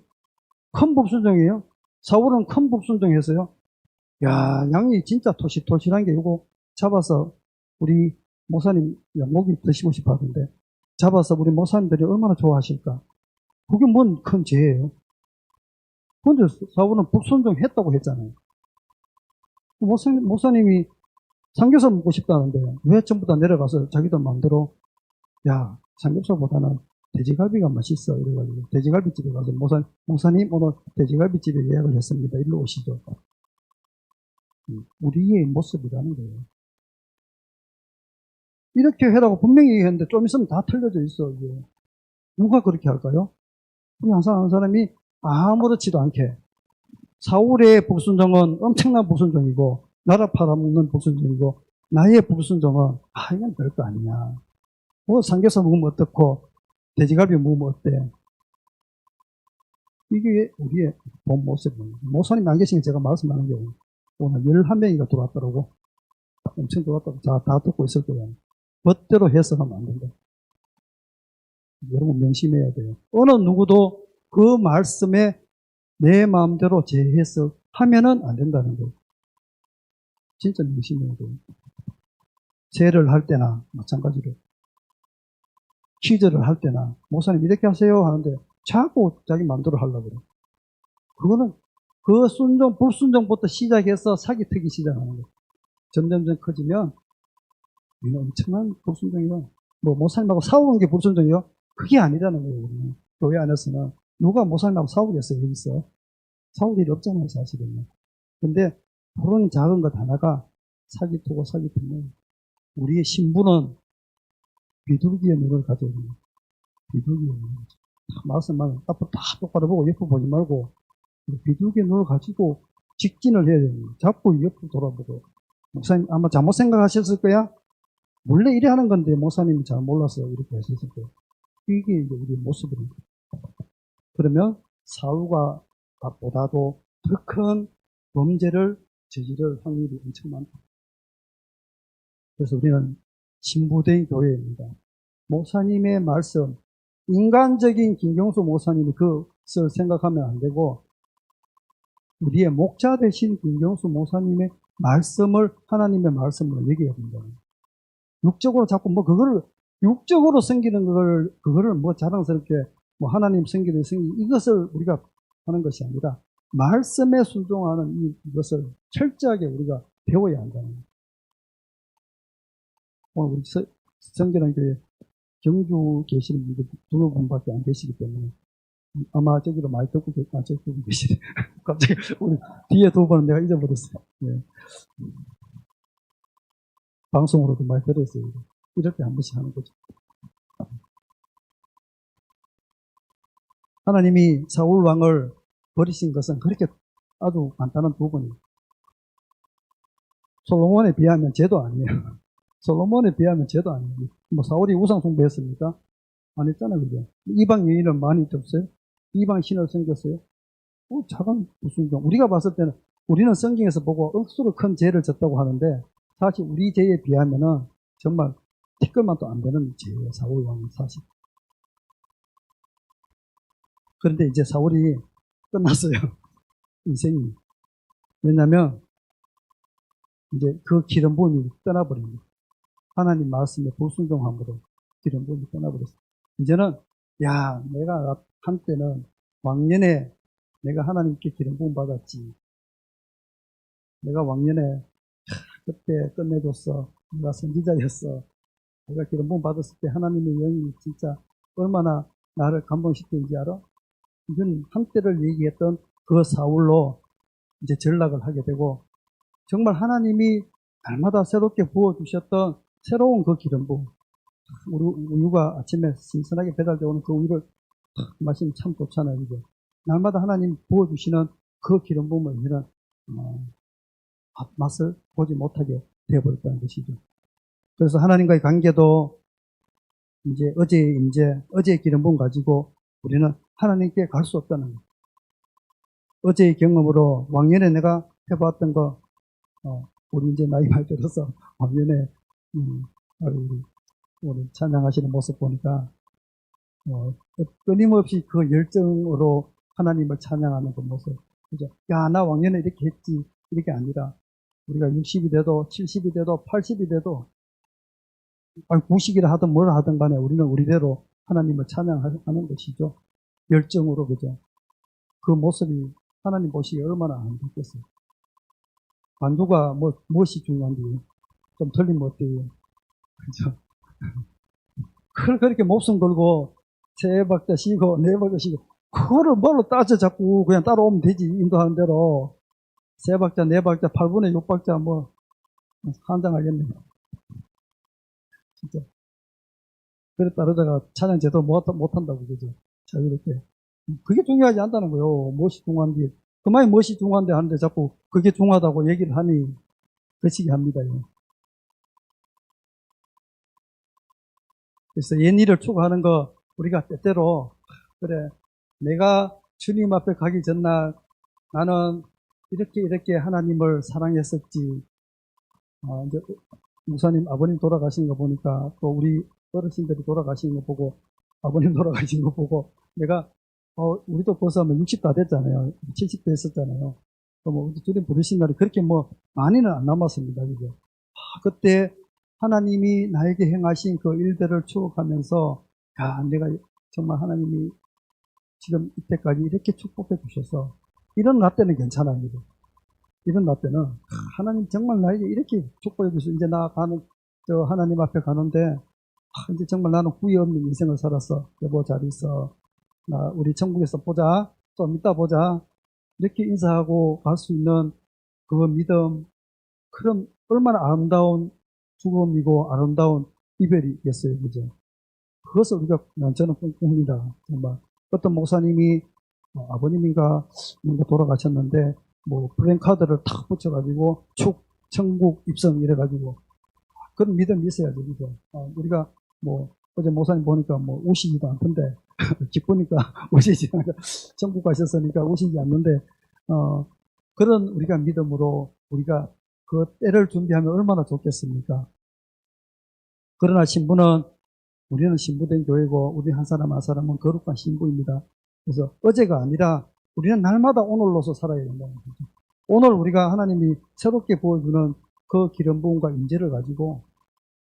큰 불순종이에요. 사울은 큰 불순종했어요. 양이 진짜 토실토실한 게 이거 잡아서 우리 목사님 양고기 드시고 싶어 하던데 잡아서 우리 목사님들이 얼마나 좋아하실까. 그게 뭔 큰 죄예요. 근데 사울은 불순종했다고 했잖아요. 목사님이 삼겹살 먹고 싶다는데 왜 전부 다 내려가서 자기들 마음대로 삼겹살보다는 돼지갈비가 맛있어 이래가지고 돼지갈비집에 가서 목사님 오늘 돼지갈비집에 예약을 했습니다. 일로 오시죠. 우리의 모습이라는 거예요. 이렇게 해라고 분명히 얘기했는데 좀 있으면 다 틀려져 있어. 이게. 누가 그렇게 할까요? 우리 항상 하는 사람이 아무렇지도 않게 사울의 불순종은 엄청난 불순종이고 나라 팔아먹는 불순종이고 나의 불순종은 이건 별거 아니냐. 삼겹살 먹으면 어떻고 돼지갈비 먹으면 어때. 이게 우리의 본 모습입니다. 목사님 안 계시니 제가 말씀하는 게 오늘 11명이가 들어왔더라고. 엄청 좋았다고 다 듣고 있을 거예요. 멋대로 해석하면 안 된다. 여러분 명심해야 돼요. 어느 누구도 그 말씀에 내 마음대로 재해석하면은 안 된다는 거예요. 진짜 명심해야 돼요. 세를 할 때나 마찬가지로 퀴즈를 할 때나 목사님 이렇게 하세요 하는데 자꾸 자기 마음대로 하려고 그래요. 그거는 그 순종, 불순종부터 시작해서 사기트기 시작하는 거예요. 점점점 커지면 이거 엄청난 불순종이요. 뭐 목사님하고 싸우는 게 불순종이요? 그게 아니라는 거예요. 우리는. 교회 안에서는 누가 목사님하고 싸우겠어요? 여기서 싸울 일이 없잖아요, 사실은. 근데 그런 작은 것 하나가 사기트고 사기트면 우리의 신부는 비둘기의 눈을 가져야 돼요. 비둘기의 눈. 말씀만 앞으로 다 똑바로 보고 옆으로 보지 말고 비둘기의 눈을 가지고 직진을 해야 됩니다. 자꾸 옆으로 돌아보고. 목사님 아마 잘못 생각하셨을 거야? 원래 이래 하는 건데 목사님이 잘 몰라서 이렇게 하셨을 거예요. 이게 이제 우리의 모습입니다. 그러면 사울과 보다도 더 큰 범죄를 저지를 확률이 엄청 많다. 그래서 우리는 신부된 교회입니다. 목사님의 말씀, 인간적인 김경수 목사님이 그것을 생각하면 안 되고 우리의 목자 되신 김경수 목사님의 말씀을 하나님의 말씀으로 얘기해야 된다. 육적으로 자꾸 뭐 그거를 육적으로 생기는 그거를 뭐 자랑스럽게 뭐 하나님 생기는 이것을 우리가 하는 것이 아니라 말씀에 순종하는 이것을 철저하게 우리가 배워야 한다는 거예요. 오늘 우리 성결한교회 경주 계시는 분들 두 분밖에 안 계시기 때문에 아마 저기로 많이 듣고 계시네. 갑자기 우리 뒤에 두 번은 내가 잊어버렸어요. 네. 방송으로도 많이 들었어요. 이럴 때 한 번씩 하는 거죠. 하나님이 사울 왕을 버리신 것은 그렇게 아주 간단한 부분이에요. 솔로몬에 비하면 죄도 아니에요. 솔로몬에 비하면 죄도 아니에요. 뭐 사울이 우상 숭배했습니까? 안 했잖아요, 그죠? 이방 여인을 많이 줬어요? 이방 신을 섬겼어요? 작은 불순종. 우리가 봤을 때는 우리는 성경에서 보고 억수로 큰 죄를 졌다고 하는데 사실 우리 죄에 비하면은 정말 티끌만도 안 되는 죄예요, 사울 왕은 사실. 그런데 이제 사울이 끝났어요. 인생이. 왜냐면 이제 그 기름 부음이 떠나버립니다. 하나님 말씀에 불순종함으로 기름 부음이 떠나버렸어요. 이제는 내가 한때는 왕년에 내가 하나님께 기름 부음 받았지. 내가 왕년에 그때 끝내줬어. 내가 선지자였어. 내가 기름 부음 받았을 때 하나님의 영이 진짜 얼마나 나를 감동시켰는지 알아? 이건 한때를 얘기했던 그 사울로 이제 전락을 하게 되고 정말 하나님이 날마다 새롭게 부어주셨던 새로운 그 기름 부음. 우리 우유가 아침에 신선하게 배달되어오는 그 우유를 마시면 참 좋잖아요. 이제 날마다 하나님 부어주시는 그 기름 부음을 이제는 맛을 보지 못하게 되어버렸다는 것이죠. 그래서 하나님과의 관계도 이제 어제의 기름 부음 가지고 우리는 하나님께 갈 수 없다는 거예요. 어제의 경험으로 왕년에 내가 해봤던 거, 우리 이제 나이 많이 들어서 왕년에 우리 찬양하시는 모습 보니까 끊임없이 그 열정으로 하나님을 찬양하는 그 모습. 그죠? 나 왕년에 이렇게 했지. 이렇게 아니라 우리가 60이 돼도 70이 돼도 80이 돼도 90이라 하든 뭘 하든 간에 우리는 우리대로 하나님을 찬양하는 것이죠. 열정으로, 그죠? 그 모습이 하나님 보시기에 얼마나 아름답겠어요. 관두가 무엇이 중요한지 좀 틀리면 어때요? 그죠? 그렇게 목숨 걸고 세 박자 쉬고 네 박자 쉬고 그거를 뭘로 따져 자꾸 그냥 따라오면 되지. 인도하는 대로 세 박자 네 박자 8분의 6박자 한장하겠네. 진짜. 그래 따르다가 찬양 제대로 못한다고 그죠? 자유롭게. 그게 중요하지 않다는 거예요. 무엇이 중요한지. 그만이 무엇이 중요한데 하는데 자꾸 그게 중요하다고 얘기를 하니 그치게 합니다. 그래서 옛 일을 추구하는 거 우리가 때때로 그래 내가 주님 앞에 가기 전날 나는 이렇게 하나님을 사랑했었지. 이제 목사님 아버님 돌아가신 거 보니까 또 우리 어르신들이 돌아가신 거 보고 아버님 돌아가신 거 보고 내가 우리도 벌써 60 다 됐잖아요. 70대 했었잖아요. 뭐 주님 부르신 날이 그렇게 뭐 많이는 안 남았습니다. 그죠? 그때 하나님이 나에게 행하신 그 일들을 추억하면서 야, 내가 정말 하나님이 지금 이때까지 이렇게 축복해 주셔서 이런 나 때는 괜찮아요. 그죠? 이런 나 때는 하나님 정말 나에게 이렇게 축복해 주셔서 이제 나 가는 저 하나님 앞에 가는데 이제 정말 나는 후회 없는 인생을 살았어. 여보 잘 있어. 나 우리 천국에서 보자. 좀 이따 보자. 이렇게 인사하고 갈 수 있는 그 믿음, 그런 얼마나 아름다운 죽음이고 아름다운 이별이겠어요. 그죠? 그것을 우리가 저는 꿈꿉니다. 정말 어떤 목사님이 아버님인가 뭔가 돌아가셨는데 뭐 플랜카드를 탁 붙여가지고 축 천국 입성 이래가지고 그런 믿음이 있어야죠. 그죠? 우리가 뭐 어제 목사님 보니까 뭐 우시지도 않던데 기쁘니까 우시지 않고 천국 가셨으니까 우시지 않는데 그런 우리가 믿음으로 우리가 그 때를 준비하면 얼마나 좋겠습니까? 그러나 신부는 우리는 신부된 교회고 우리 한 사람 한 사람은 거룩한 신부입니다. 그래서 어제가 아니라 우리는 날마다 오늘로서 살아야 된다는 거죠. 오늘 우리가 하나님이 새롭게 보여주는 그 기름 부음과 임재를 가지고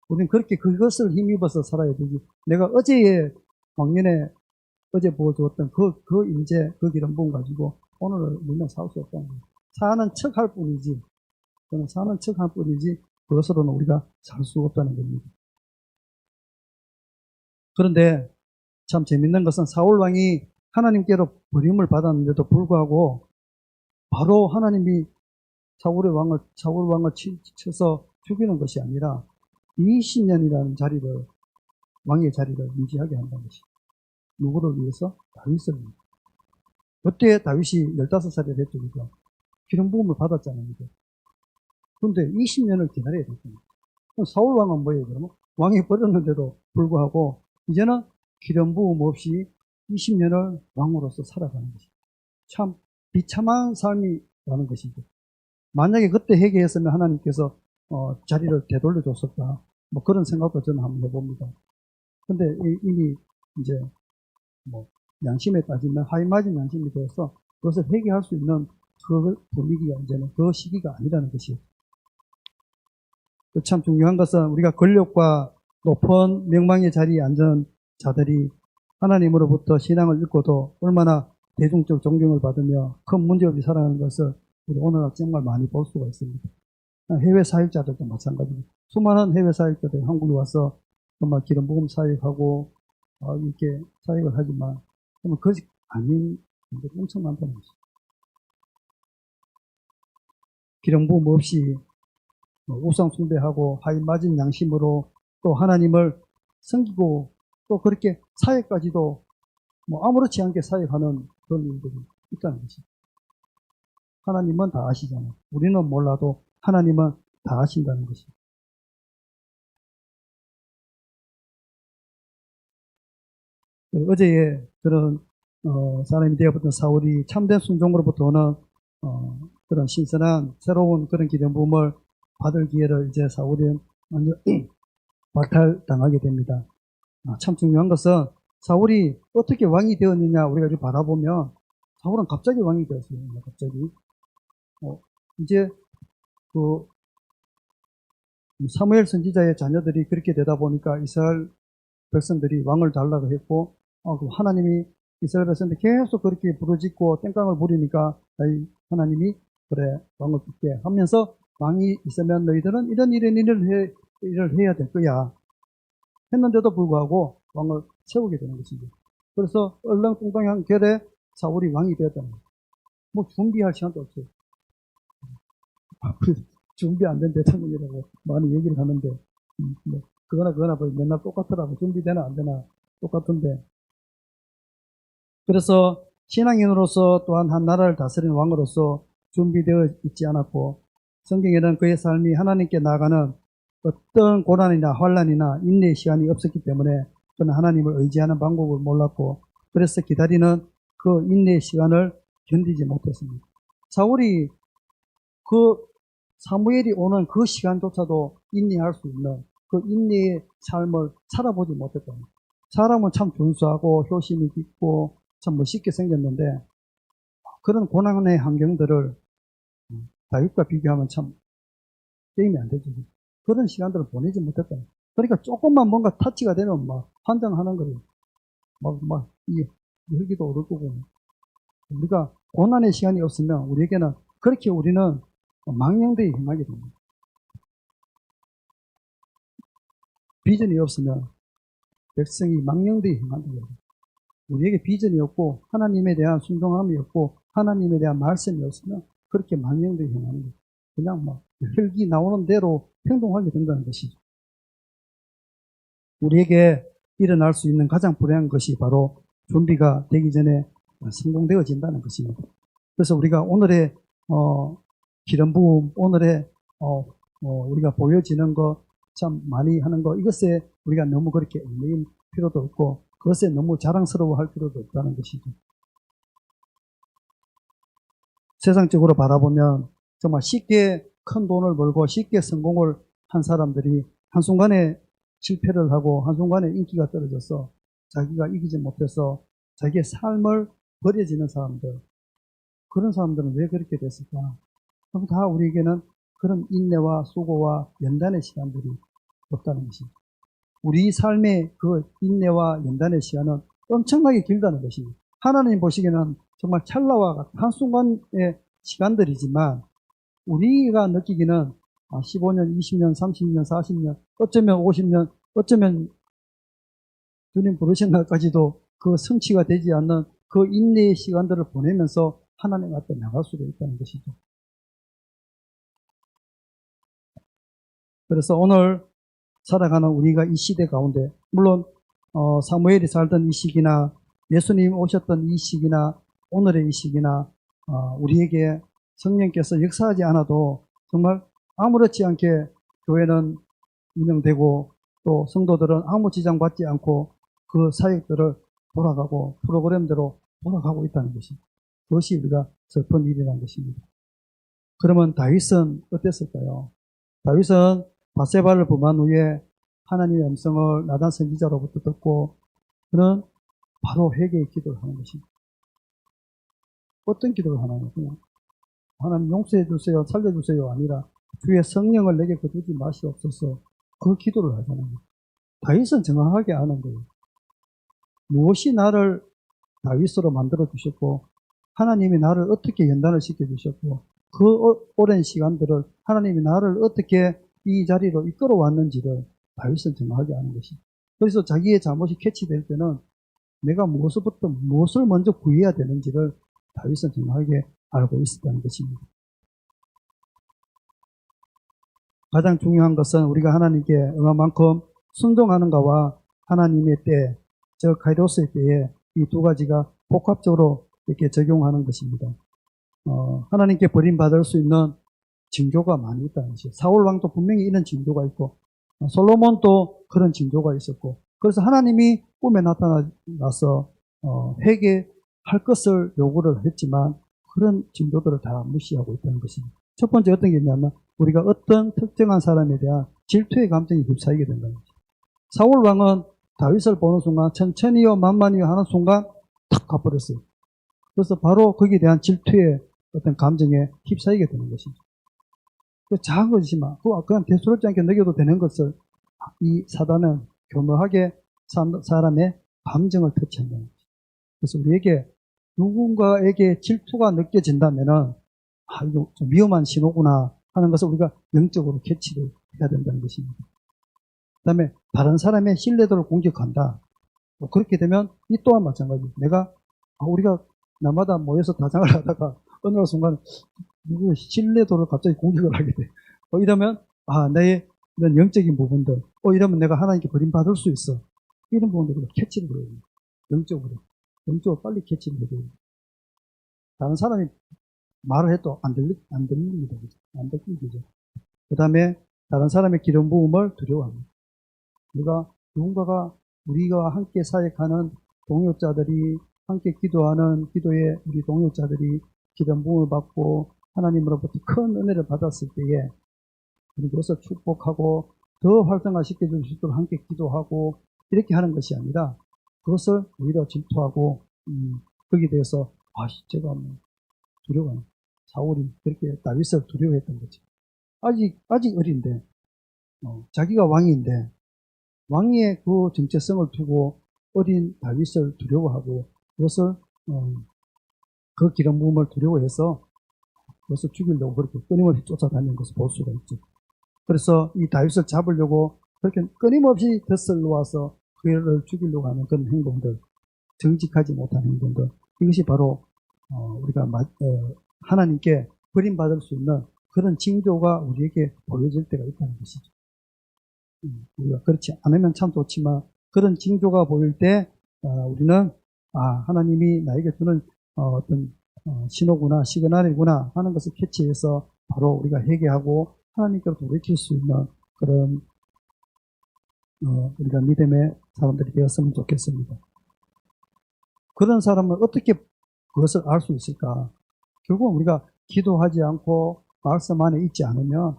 우리는 그렇게 그것을 힘입어서 살아야 되지. 내가 어제의 왕년에 어제 보여주었던 그 임재, 그 기름 부음 가지고 오늘을 우리는 살 수 없다는 거예요. 사는 척 할 뿐이지, 저는 사는 척 할 뿐이지 그것으로는 우리가 살 수 없다는 겁니다. 그런데 참 재밌는 것은 사울 왕이 하나님께로 버림을 받았는데도 불구하고 바로 하나님이 사울 왕을 쳐서 죽이는 것이 아니라 20년이라는 자리를, 왕의 자리를 유지하게 한다는 것이. 누구를 위해서? 다윗을 위해서. 그때 다윗이 15살이 됐죠. 그죠? 기름 부음을 받았잖아요. 그죠? 그런데 20년을 기다려야 됐잖아요. 그럼 사울 왕은 뭐예요, 그러면? 왕이 버렸는데도 불구하고 이제는 기름 부음 없이 20년을 왕으로서 살아가는 것이죠. 참 비참한 삶이라는 것이죠. 만약에 그때 회개했으면 하나님께서 자리를 되돌려 줬을까, 뭐 그런 생각도 저는 한번 해봅니다. 근데 이미 이제 뭐 양심에 따지면 하이마진 양심이 되어서 그것을 회개할 수 있는 그 분위기가 이제는 그 시기가 아니라는 것이에요. 참 중요한 것은 우리가 권력과 높은 명망의 자리에 앉은 자들이 하나님으로부터 신앙을 잃고도 얼마나 대중적 존경을 받으며 큰 문제없이 살아가는 것을 우리 오늘날 정말 많이 볼 수가 있습니다. 해외 사역자들도 마찬가지입니다. 수많은 해외 사역자들이 한국에 와서 정말 기름 부음 사역하고 이렇게 사역을 하지만 정말 그것이 아닌 분들이 엄청 많다는 것이죠. 기름 부음 없이 우상 숭배하고 하이마진 양심으로 또 하나님을 섬기고 또 그렇게 사역까지도 뭐 아무렇지 않게 사역하는 그런 일들이 있다는 것이죠. 하나님은 다 아시잖아요. 우리는 몰라도 하나님은 다 아신다는 것이죠. 어제의 그런 사람이 되어버린 사울이 참된 순종으로부터 오는 그런 신선한 새로운 그런 기름 부음을 받을 기회를 이제 사울이 완전 박탈당하게 됩니다. 참 중요한 것은 사울이 어떻게 왕이 되었느냐 우리가 이렇게 바라보면 사울은 갑자기 왕이 되었어요. 갑자기 이제 그 사무엘 선지자의 자녀들이 그렇게 되다 보니까 이스라엘 백성들이 왕을 달라고 했고 하나님이 이스라엘 백성들 계속 그렇게 부르짖고 땡깡을 부리니까 하나님이 그래 왕을 줄게 하면서 왕이 있으면 너희들은 이런 일을 해야 될 거야 했는데도 불구하고 왕을 세우게 되는 것이죠. 그래서 얼렁뚱땅한 결에 사울이 왕이 되었다는 거예요. 뭐 준비할 시간도 없어요. 준비 안 된 대통령이라고 많이 얘기를 하는데 뭐 그거나 뭐 맨날 똑같더라고. 준비되나 안 되나 똑같은데. 그래서 신앙인으로서 또한 한 나라를 다스리는 왕으로서 준비되어 있지 않았고 성경에는 그의 삶이 하나님께 나아가는 어떤 고난이나 환난이나 인내의 시간이 없었기 때문에 그는 하나님을 의지하는 방법을 몰랐고 그래서 기다리는 그 인내의 시간을 견디지 못했습니다. 사울이 그 사무엘이 오는 그 시간조차도 인내할 수 있는 그 인내의 삶을 살아보지 못했다. 사람은 참 준수하고 효심이 깊고 참 멋있게 생겼는데 그런 고난의 환경들을 다윗과 비교하면 참 게임이 안 되죠. 그런 시간들을 보내지 못했다. 그러니까 조금만 뭔가 터치가 되면 막 환장하는 거예요. 이 혈기도 오를 거고. 우리가 고난의 시간이 없으면 우리에게는 그렇게 우리는 망령되이 행하게 됩니다. 비전이 없으면 백성이 망령되이 행한다고 해요. 우리에게 비전이 없고 하나님에 대한 순종함이 없고 하나님에 대한 말씀이 없으면 그렇게 망령되이 행하는 거예요. 그냥 막 혈기 나오는 대로 행동하게 된다는 것이죠. 우리에게 일어날 수 있는 가장 불행한 것이 바로 준비가 되기 전에 성공되어진다는 것입니다. 그래서 우리가 오늘의 기름 부음, 오늘의 우리가 보여지는 것, 참 많이 하는 것, 이것에 우리가 너무 그렇게 얽매일 필요도 없고 그것에 너무 자랑스러워할 필요도 없다는 것이죠. 세상적으로 바라보면 정말 쉽게 큰 돈을 벌고 쉽게 성공을 한 사람들이 한순간에 실패를 하고 한순간에 인기가 떨어져서 자기가 이기지 못해서 자기의 삶을 버려지는 사람들, 그런 사람들은 왜 그렇게 됐을까? 그럼 다 우리에게는 그런 인내와 수고와 연단의 시간들이 없다는 것입니다. 우리 삶의 그 인내와 연단의 시간은 엄청나게 길다는 것입니다. 하나님 보시기에는 정말 찰나와 같은 한순간의 시간들이지만 우리가 느끼기는 15년, 20년, 30년, 40년, 어쩌면 50년, 어쩌면 주님 부르신 날까지도 그 성취가 되지 않는 그 인내의 시간들을 보내면서 하나님 앞에 나갈 수도 있다는 것이죠. 그래서 오늘 살아가는 우리가 이 시대 가운데, 물론 사무엘이 살던 이 시기나 예수님 오셨던 이 시기나 오늘의 이 시기나 우리에게 성령께서 역사하지 않아도 정말 아무렇지 않게 교회는 운영되고 또 성도들은 아무 지장받지 않고 그 사역들을 돌아가고 프로그램대로 돌아가고 있다는 것입니다. 그것이 우리가 슬픈 일이라는 것입니다. 그러면 다윗은 어땠을까요? 다윗은 바세바를 범한 후에 하나님의 음성을 나단 선지자로부터 듣고 그는 바로 회개의 기도를 하는 것입니다. 어떤 기도를 하나요? 그냥 하나님 용서해 주세요, 살려주세요 아니라 주의 성령을 내게 거두지 마시옵소서, 그 기도를 하잖아요. 다윗은 정확하게 아는 거예요. 무엇이 나를 다윗으로 만들어 주셨고 하나님이 나를 어떻게 연단을 시켜 주셨고 그 오랜 시간들을 하나님이 나를 어떻게 이 자리로 이끌어 왔는지를 다윗은 정확하게 아는 것입니다. 그래서 자기의 잘못이 캐치될 때는 내가 무엇을 먼저 구해야 되는지를 다윗은 정확하게 알고 있었다는 것입니다. 가장 중요한 것은 우리가 하나님께 얼마만큼 순종하는가와 하나님의 때, 즉 카이로스의 때에 이 두 가지가 복합적으로 이렇게 적용하는 것입니다. 하나님께 버림받을 수 있는 징조가 많이 있다는 것이죠. 사울 왕도 분명히 이런 징조가 있고 솔로몬도 그런 징조가 있었고, 그래서 하나님이 꿈에 나타나서 회개할 것을 요구를 했지만 그런 징조들을 다 무시하고 있다는 것입니다. 첫 번째 어떤 게 있냐면 우리가 어떤 특정한 사람에 대한 질투의 감정이 휩싸이게 된다는 거죠. 사울 왕은 다윗을 보는 순간 천천히요 만만히요 하는 순간 탁 가버렸어요. 그래서 바로 거기에 대한 질투의 어떤 감정에 휩싸이게 되는 것이죠. 작은 것이지만 그냥 대수롭지 않게 느껴도 되는 것을 이 사단은 교묘하게 사람의 감정을 터치한다는 거죠. 그래서 우리에게 누군가에게 질투가 느껴진다면은 이거 좀 위험한 신호구나 하는 것을 우리가 영적으로 캐치를 해야 된다는 것입니다. 그 다음에 다른 사람의 신뢰도를 공격한다. 그렇게 되면 이 또한 마찬가지입니다. 우리가 날마다 모여서 다장을 하다가 어느 순간 누구의 신뢰도를 갑자기 공격을 하게 돼. 이러면 나의 이런 영적인 부분들, 이러면 내가 하나님께 버림받을 수 있어. 이런 부분들을 캐치를 해야 됩니다. 영적으로 빨리 캐치를 해야 됩니다. 다른 사람이 말을 해도 안 들립니다. 안 듣기죠. 그 다음에 다른 사람의 기름 부음을 두려워합니다. 우리가 함께 사역하는 동역자들이 함께 기도하는 기도에 우리 동역자들이 기름 부음을 받고 하나님으로부터 큰 은혜를 받았을 때에 그것을 축복하고 더 활성화시켜 줄 수 있도록 함께 기도하고 이렇게 하는 것이 아니라 그것을 오히려 질투하고 거기에 대해서 제가 뭐 두려워요. 사울이 그렇게 다윗을 두려워했던 거지. 아직 어린데 자기가 왕인데 왕의 그 정체성을 두고 어린 다윗을 두려워하고 그것을 그 기름 부음을 두려워해서 그것을 죽이려고 그렇게 끊임없이 쫓아다니는 것을 볼 수가 있죠. 그래서 이 다윗을 잡으려고 그렇게 끊임없이 덫을 놓아서 그를 죽이려고 하는 그런 행동들, 정직하지 못한 행동들, 이것이 바로 우리가 하나님께 버림받을 수 있는 그런 징조가 우리에게 보여질 때가 있다는 것이죠. 우리가 그렇지 않으면 참 좋지만 그런 징조가 보일 때 우리는 하나님이 나에게 주는 어떤 신호구나 시그널이구나 하는 것을 캐치해서 바로 우리가 회개하고 하나님께로 돌이킬 수 있는 그런 우리가 믿음의 사람들이 되었으면 좋겠습니다. 그런 사람은 어떻게 그것을 알 수 있을까? 결국 우리가 기도하지 않고 말씀 안에 있지 않으면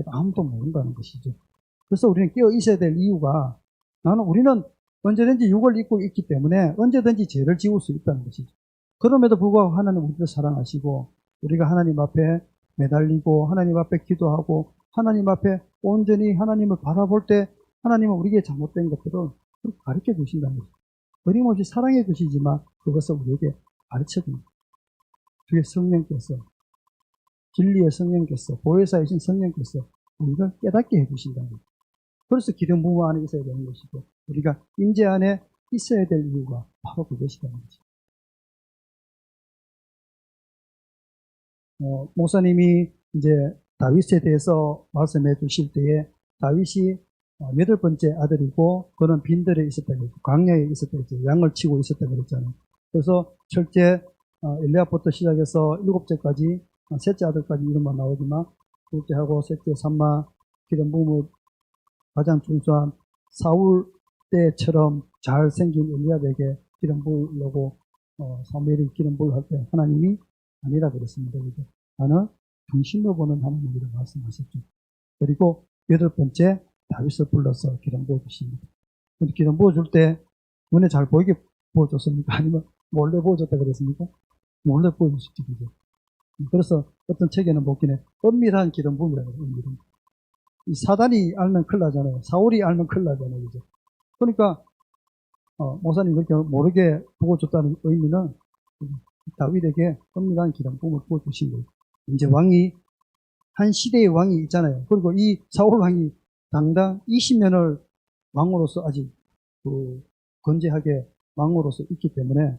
아무도 모른다는 것이죠. 그래서 우리는 깨어 있어야 될 이유가 우리는 언제든지 육을 입고 있기 때문에 언제든지 죄를 지을 수 있다는 것이죠. 그럼에도 불구하고 하나님 우리를 사랑하시고 우리가 하나님 앞에 매달리고 하나님 앞에 기도하고 하나님 앞에 온전히 하나님을 바라볼 때 하나님은 우리에게 잘못된 것들을 가르쳐 주신다는 것이죠. 어림없이 사랑해 주시지만 그것을 우리에게 가르쳐 줍니다. 주의 성령께서 진리의 성령께서 보혜사이신 성령께서 우리를 깨닫게 해 주신다는 거죠. 그래서 기름 부음 안에 있어야 되는 것이고 우리가 임재 안에 있어야 될 이유가 바로 그것이라는 거죠. 목사님이 이제 다윗에 대해서 말씀해 주실 때에 다윗이 8번째 아들이고 그는 빈들에 있었다 그랬고 광야에 있었다 그랬죠. 양을 치고 있었다 그랬잖아요. 그래서 첫째 엘리압부터 시작해서 7째까지 셋째 아들까지 이름만 나오지만 둘째하고 셋째 삼마 기름 부음을 가장 중수한 사울 때처럼 잘생긴 엘리압에게 기름 부으려고 사무엘이 기름 부을 할 때 하나님이 아니라 그랬습니다. 그죠? 나는 중심으로 보는 하나님이라고 말씀하셨죠. 그리고 8번째 다윗을 불러서 기름 부어주십니다. 근데 기름 부어줄 때 눈에 잘 보이게 부어줬습니까? 아니면 몰래 부어줬다 그랬습니까? 몰래 부어주셨죠. 그죠? 그래서 어떤 책에는 보기에 은밀한 기름 부음이라고 해요. 은밀한. 이 사단이 알면 큰일 나잖아요. 사울이 알면 큰일 나잖아요. 그죠? 그러니까 목사님 그렇게 모르게 부어줬다는 의미는 다윗에게 은밀한 기름 부음을 부어주신 거예요. 이제 왕이 한 시대의 왕이 있잖아요. 그리고 이 사울 왕이 당당 20년을 왕으로서 아직 건재하게 왕으로서 있기 때문에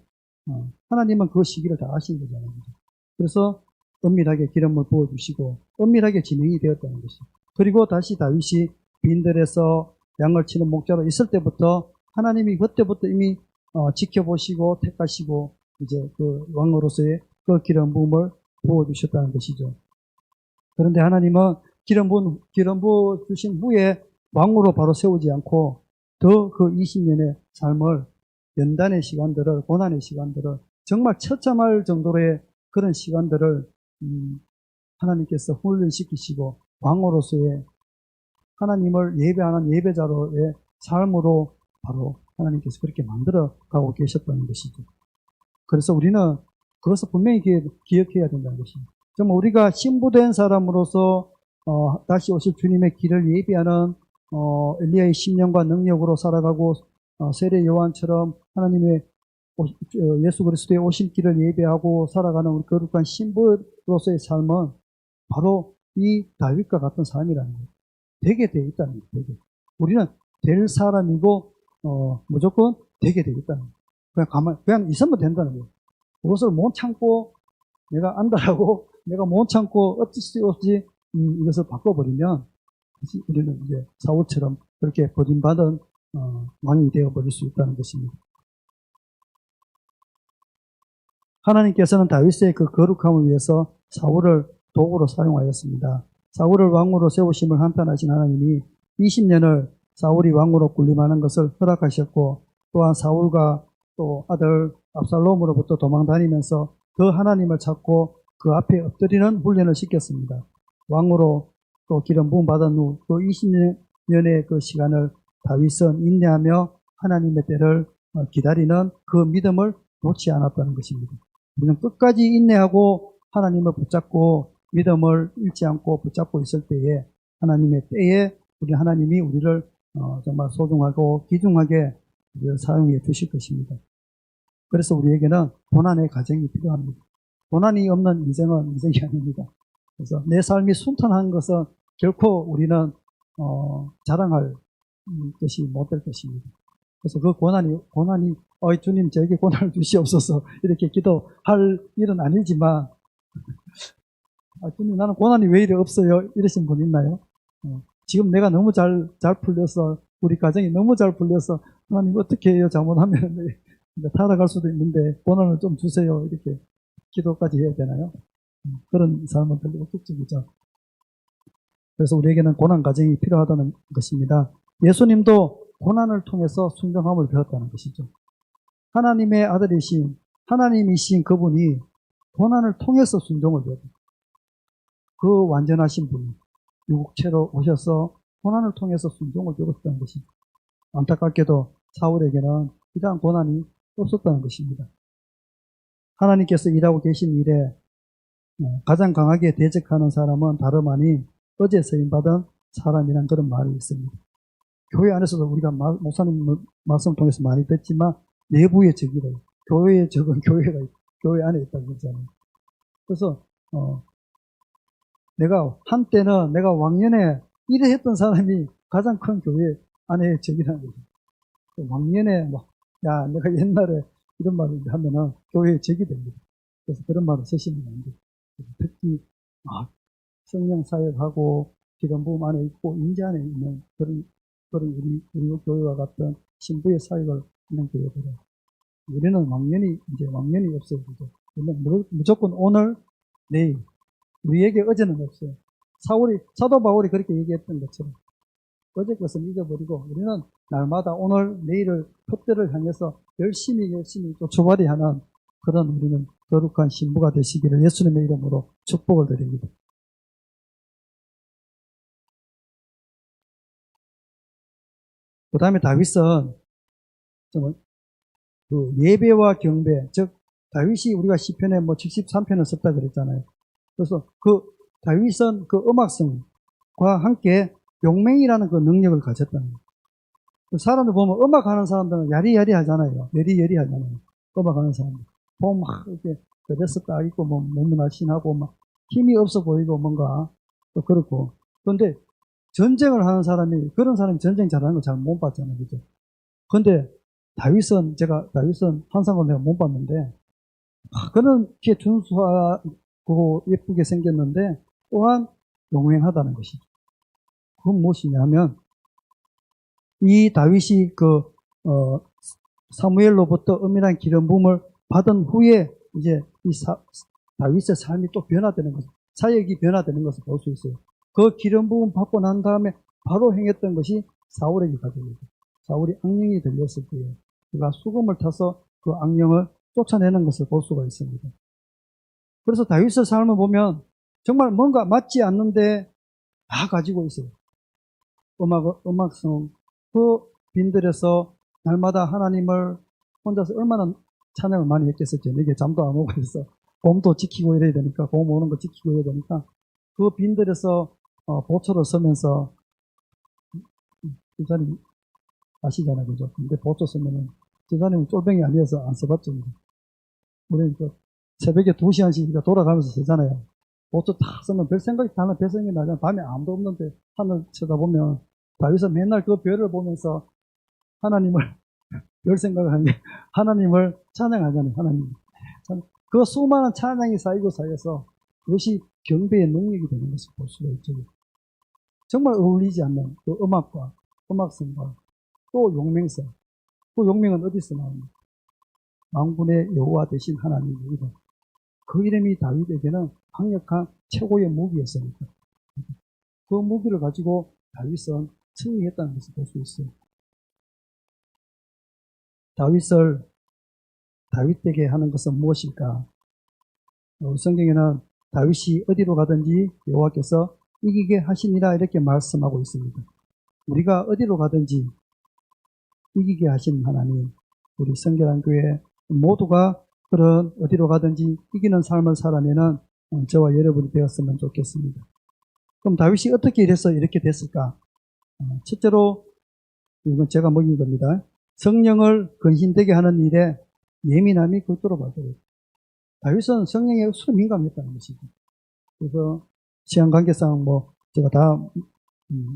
하나님은 그 시기를 다 아신 거잖아요. 그래서 은밀하게 기름을 부어주시고 은밀하게 진행이 되었다는 것이죠. 그리고 다시 다윗이 빈들에서 양을 치는 목자로 있을 때부터 하나님이 그때부터 이미 지켜보시고 택하시고 이제 그 왕으로서의 그 기름 부음을 부어주셨다는 것이죠. 그런데 하나님은 기름 부어 주신 후에 왕으로 바로 세우지 않고 더 그 20년의 삶을 연단의 시간들을 고난의 시간들을 정말 처참할 정도의 그런 시간들을 하나님께서 훈련시키시고 왕으로서의 하나님을 예배하는 예배자로의 삶으로 바로 하나님께서 그렇게 만들어 가고 계셨다는 것이죠. 그래서 우리는 그것을 분명히 기억해야 된다는 것입니다. 정말 우리가 신부된 사람으로서 다시 오실 주님의 길을 예비하는 엘리야의 심령과 능력으로 살아가고 세례 요한처럼 하나님의 예수 그리스도의 오실 길을 예배하고 살아가는 우리 거룩한 신부로서의 삶은 바로 이 다윗과 같은 삶이라는 거예요. 되게 되어 있다는 거예요. 되게. 우리는 될 사람이고 무조건 되게 되어 있다는 거예요. 그냥 있으면 된다는 거예요. 그것을 못 참고 내가 안다라고 내가 못 참고 어쩔 수 없이 이것을 바꿔버리면 우리는 이제 사울처럼 그렇게 버림받은 왕이 되어버릴 수 있다는 것입니다. 하나님께서는 다윗의 그 거룩함을 위해서 사울을 도구로 사용하였습니다. 사울을 왕으로 세우심을 한탄하신 하나님이 20년을 사울이 왕으로 군림하는 것을 허락하셨고 또한 사울과 또 아들 압살롬으로부터 도망다니면서 더 하나님을 찾고 그 앞에 엎드리는 훈련을 시켰습니다. 왕으로 또 기름 부음 받은 후 그 20년의 그 시간을 다윗은 인내하며 하나님의 때를 기다리는 그 믿음을 놓지 않았다는 것입니다. 그냥 끝까지 인내하고 하나님을 붙잡고 믿음을 잃지 않고 붙잡고 있을 때에 하나님의 때에 우리 하나님이 우리를 정말 소중하고 귀중하게 우리를 사용해 주실 것입니다. 그래서 우리에게는 고난의 과정이 필요합니다. 고난이 없는 인생은 인생이 아닙니다. 그래서 내 삶이 순탄한 것은 결코 우리는 자랑할 것이 못 될 것입니다. 그래서 그 고난이 주님 저에게 고난을 주시옵소서 이렇게 기도할 일은 아니지만 주님 나는 고난이 왜 이리 없어요? 이러신 분 있나요? 지금 내가 너무 잘 풀려서 우리 가정이 너무 잘 풀려서 하나님 어떻게 해요? 잘못하면 타락할 수도 있는데 고난을 좀 주세요. 이렇게 기도까지 해야 되나요? 그런 삶은 별로 없겠죠. 그래서 우리에게는 고난 과정이 필요하다는 것입니다. 예수님도 고난을 통해서 순종함을 배웠다는 것이죠. 하나님의 아들이신 하나님이신 그분이 고난을 통해서 순종을 배웠다. 그 완전하신 분이 육체로 오셔서 고난을 통해서 순종을 배웠다는 것입니다. 안타깝게도 사울에게는 이러한 고난이 없었다는 것입니다. 하나님께서 일하고 계신 일에 가장 강하게 대적하는 사람은 다름 아닌 어제 서임받은 사람이란 그런 말이 있습니다. 교회 안에서도 우리가 목사님 말씀을 통해서 많이 듣지만 내부의 적이래요. 교회의 적은 교회 안에 있다고 그러잖아요. 그래서 한때는 내가 왕년에 일을 했던 사람이 가장 큰 교회 안에 적이라는 거죠. 왕년에 내가 옛날에 이런 말을 하면은 교회의 적이 됩니다. 그래서 그런 말을 쓰시면 안 돼요. 특히 성령 사역하고 기름 부음 안에 있고 인재 안에 있는 그런 우리 교회와 같은 신부의 사역을 하는 교회들은 우리는 왕년이 없어요. 그죠? 무조건 오늘, 내일. 우리에게 어제는 없어요. 사도 바울이 그렇게 얘기했던 것처럼 어제 것은 잊어버리고 우리는 날마다 오늘, 내일을 그때를 향해서 열심히 쫓아발이 하는 그런 우리는 거룩한 신부가 되시기를 예수님의 이름으로 축복을 드립니다. 그 다음에 다윗은 그 예배와 경배, 즉 다윗이 우리가 시편에 73편을 썼다 그랬잖아요. 그래서 그 다윗은 그 음악성과 함께 용맹이라는 그 능력을 가졌다는 거예요. 그 사람들 보면 음악하는 사람들은 야리야리 하잖아요. 여리여리 하잖아요. 음악하는 사람들. 보면 막 이렇게 드레스 딱 입고 몸이 날씬하고 막 힘이 없어 보이고 뭔가 또 그렇고. 그런데 전쟁을 하는 그런 사람이 전쟁 잘하는 거 잘 못 봤잖아요. 그죠? 근데 다윗은 환상을 내가 못 봤는데 그렇게 준수하고 예쁘게 생겼는데 또한 용맹하다는 것이죠. 그건 무엇이냐면 이 다윗이 사무엘로부터 은밀한 기름 부음을 받은 후에 이제 다윗의 삶이 또 변화되는 것을, 사역이 변화되는 것을 볼 수 있어요. 그 기름 부음 받고 난 다음에 바로 행했던 것이 사울에게 가져오죠. 사울이 악령이 들렸을 때에 그가 수금을 타서 그 악령을 쫓아내는 것을 볼 수가 있습니다. 그래서 다윗의 삶을 보면 정말 뭔가 맞지 않는데 다 가지고 있어요. 음악성, 그 빈들에서 날마다 하나님을 혼자서 얼마나 찬양을 많이 했겠었죠. 이게 잠도 안 오고 해서 봄도 지키고 이래야 되니까, 봄 오는 거 지키고 이래야 되니까 그 빈들에서 보초를 서면서 지사님 아시잖아요, 그죠? 근데 보초 서면은 지사님은 쫄병이 아니어서 안 써봤죠. 우리는 새벽에 2시간씩 돌아가면서 쓰잖아요. 보초 다 쓰면 별 생각이 나잖아요. 밤에 아무도 없는데 하늘 쳐다보면 다윗은 맨날 그 별을 보면서 하나님을 별 생각을 하는 게 하나님을 찬양하잖아요. 그 수많은 찬양이 쌓여서 그것이 경배의 능력이 되는 것을 볼 수가 있죠. 정말 어울리지 않는 그 음악성과 또 용맹성. 그 용맹은 어디서 나옵니까? 만군의 여호와 되신 하나님의 이름. 그 이름이 다윗에게는 강력한 최고의 무기였으니까. 그 무기를 가지고 다윗은 승리했다는 것을 볼 수 있어요. 다윗되게 하는 것은 무엇일까? 성경에는 다윗이 어디로 가든지 여호와께서 이기게 하시니라 이렇게 말씀하고 있습니다. 우리가 어디로 가든지 이기게 하신 하나님, 우리 성결한 교회 모두가 그런 어디로 가든지 이기는 삶을 살아내는 저와 여러분이 되었으면 좋겠습니다. 그럼 다윗이 어떻게 이래서 이렇게 됐을까? 첫째로 이건 제가 먹인 겁니다. 성령을 근신되게 하는 일에 예민함이 극도로 발달해요. 다윗은 성령에 수로 민감했다는 것이죠. 그래서 시간 관계상 제가 다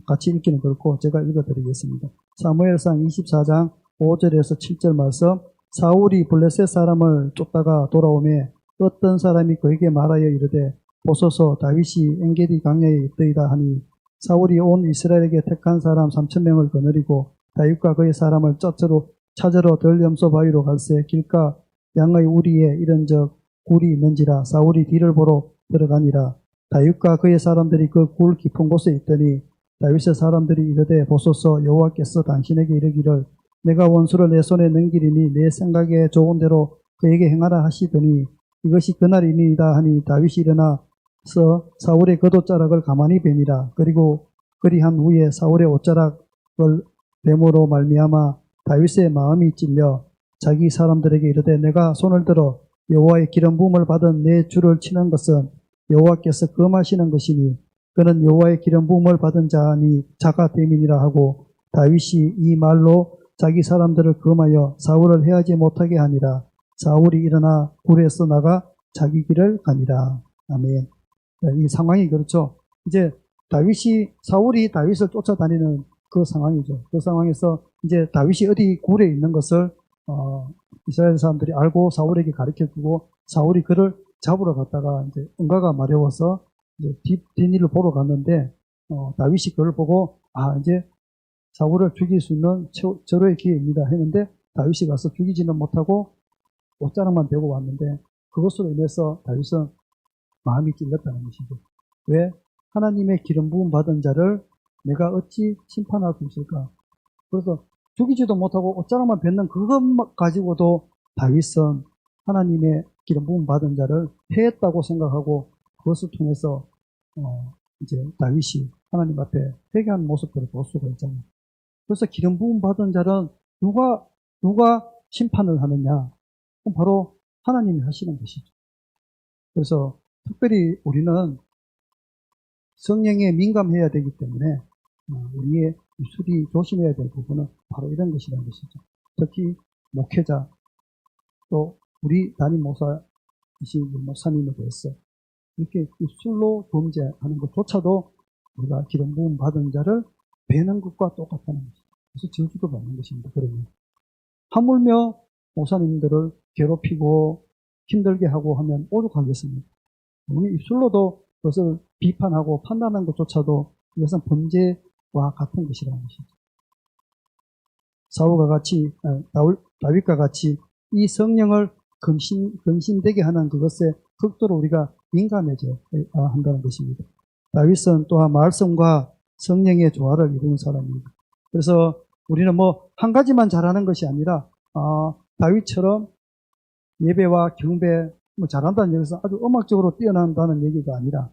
같이 읽기는 그렇고 제가 읽어드리겠습니다. 사무엘상 24장 5절에서 7절 말씀. 사울이 블레셋 사람을 쫓다가 돌아오매 어떤 사람이 그에게 말하여 이르되 보소서 다윗이 엔게디 강야에 있더이다 하니 사울이 온 이스라엘에게 택한 사람 3,000명을 거느리고 다윗과 그의 사람을 찾으러 덜염소 바위로 갈새 길가 양의 우리에 이른적 굴이 있는지라 사울이 뒤를 보러 들어가니라. 다윗과 그의 사람들이 그 굴 깊은 곳에 있더니 다윗의 사람들이 이르되 보소서 여호와께서 당신에게 이르기를 내가 원수를 내 손에 넘기리니 내 생각에 좋은 대로 그에게 행하라 하시더니 이것이 그날이니이다 하니 다윗이 일어나서 사울의 겉옷자락을 가만히 베니라. 그리고 그리한 후에 사울의 옷자락을 뱀으로 말미암아 다윗의 마음이 찔려 자기 사람들에게 이르되 내가 손을 들어 여호와의 기름 부음을 받은 내 주를 치는 것은 여호와께서 금하시는 것이니 그는 여호와의 기름 부음을 받은 자가 됨이니라 하고 다윗이 이 말로 자기 사람들을 금하여 사울을 해하지 못하게 하니라. 사울이 일어나 굴에서 나가 자기 길을 가니라. 아멘. 이 상황이 그렇죠. 이제 사울이 다윗을 쫓아다니는 그 상황이죠. 그 상황에서 이제 다윗이 어디 굴에 있는 것을 이스라엘 사람들이 알고 사울에게 가르쳐주고 사울이 그를 잡으러 갔다가 이제 응가가 마려워서 이제 뒷일을 보러 갔는데 다윗이 그걸 보고 이제 사울을 죽일 수 있는 절호의 기회입니다 했는데 다윗이 가서 죽이지는 못하고 옷자락만 베고 왔는데 그것으로 인해서 다윗은 마음이 찔렸다는 것이죠. 왜? 하나님의 기름 부음 받은 자를 내가 어찌 심판할 수 있을까? 그래서 죽이지도 못하고 옷자락만 뱉는 그것 가지고도 다윗은 하나님의 기름 부음 받은 자를 해했다고 생각하고 그것을 통해서 이제 다윗이 하나님 앞에 회개한 모습들을 볼 수가 있잖아요. 그래서 기름 부음 받은 자는 누가 심판을 하느냐? 그럼 바로 하나님이 하시는 것이죠. 그래서 특별히 우리는 성령에 민감해야 되기 때문에 우리의 입술이 조심해야 될 부분은 바로 이런 것이라는 것이죠. 특히 목회자 또 우리 담임 목사이신 목사님에 대해서 이렇게 입술로 범죄하는 것조차도 우리가 기름 부음 받은 자를 베는 것과 똑같다는 것이죠. 그래서 저주도 받는 것입니다. 그러면 하물며 목사님들을 괴롭히고 힘들게 하고 하면 오죽하겠습니까? 우리 입술로도 그것을 비판하고 판단하는 것조차도 이것은 범죄와 같은 것이라는 것이죠. 다윗과 같이 이 성령을 근신되게 하는 그것에 극도로 우리가 민감해져야 한다는 것입니다. 다윗은 또한 말씀과 성령의 조화를 이루는 사람입니다. 그래서 우리는 한 가지만 잘하는 것이 아니라 다윗처럼 예배와 경배 잘한다는 얘기에서 아주 음악적으로 뛰어난다는 얘기가 아니라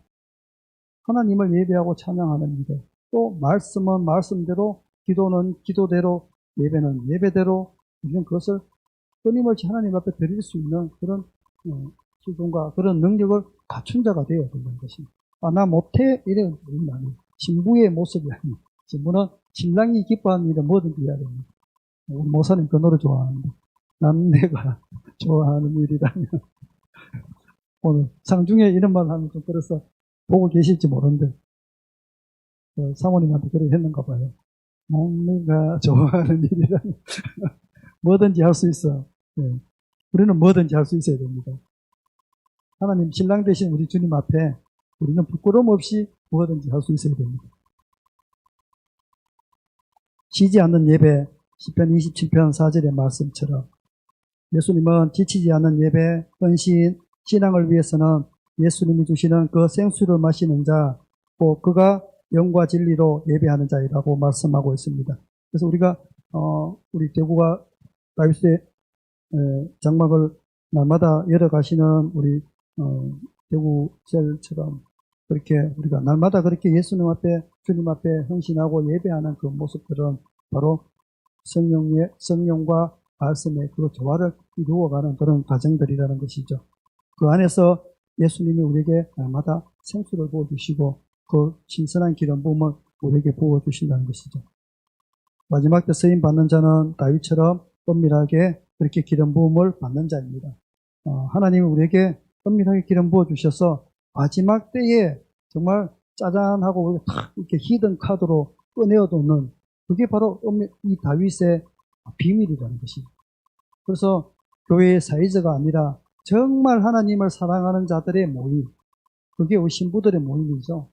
하나님을 예배하고 찬양하는 일에 또 말씀은 말씀대로 기도는 기도대로 예배는 예배대로 우리는 그것을 끊임없이 하나님 앞에 드릴 수 있는 그런 수준과 그런 능력을 갖춘 자가 되어야 된다는 것입니다. 나 못해 이런 일은 아니에요. 신부의 모습이 아니에요. 신부는 신랑이 기뻐하는 일은 뭐든지 해야 됩니다. 우리 목사님 그 노래 좋아하는데 난 내가 좋아하는 일이라면 오늘 상중에 이런 말 하면 좀 그래서 보고 계실지 모르는데 사모님한테 그래 했는가 봐요. 난 내가 좋아하는 일이라면 뭐든지 할 수 있어. 네. 우리는 뭐든지 할 수 있어야 됩니다. 하나님 신랑 되신 우리 주님 앞에 우리는 부끄러움 없이 뭐든지 할 수 있어야 됩니다. 쉬지 않는 예배, 시편 27편 4절의 말씀처럼 예수님은 지치지 않는 예배, 헌신, 신앙을 위해서는 예수님이 주시는 그 생수를 마시는 자, 또 그가 영과 진리로 예배하는 자이라고 말씀하고 있습니다. 그래서 우리가 우리 대구가 다윗의 장막을 날마다 열어가시는 우리 대구절처럼 그렇게 우리가 날마다 그렇게 예수님 앞에, 주님 앞에 헌신하고 예배하는 그 모습들은 바로 성령과 말씀의 그 조화를 이루어가는 그런 과정들이라는 것이죠. 그 안에서 예수님이 우리에게 날마다 생수를 부어주시고 그 신선한 기름 부음을 우리에게 부어주신다는 것이죠. 마지막 때 쓰임 받는 자는 다윗처럼 은밀하게 그렇게 기름 부음을 받는 자입니다. 하나님이 우리에게 은밀하게 기름 부어주셔서 마지막 때에 정말 짜잔하고 이렇게 히든 카드로 꺼내어두는 그게 바로 이 다윗의 비밀이라는 것입니다. 그래서 교회의 사이즈가 아니라 정말 하나님을 사랑하는 자들의 모임, 그게 우리 신부들의 모임이죠.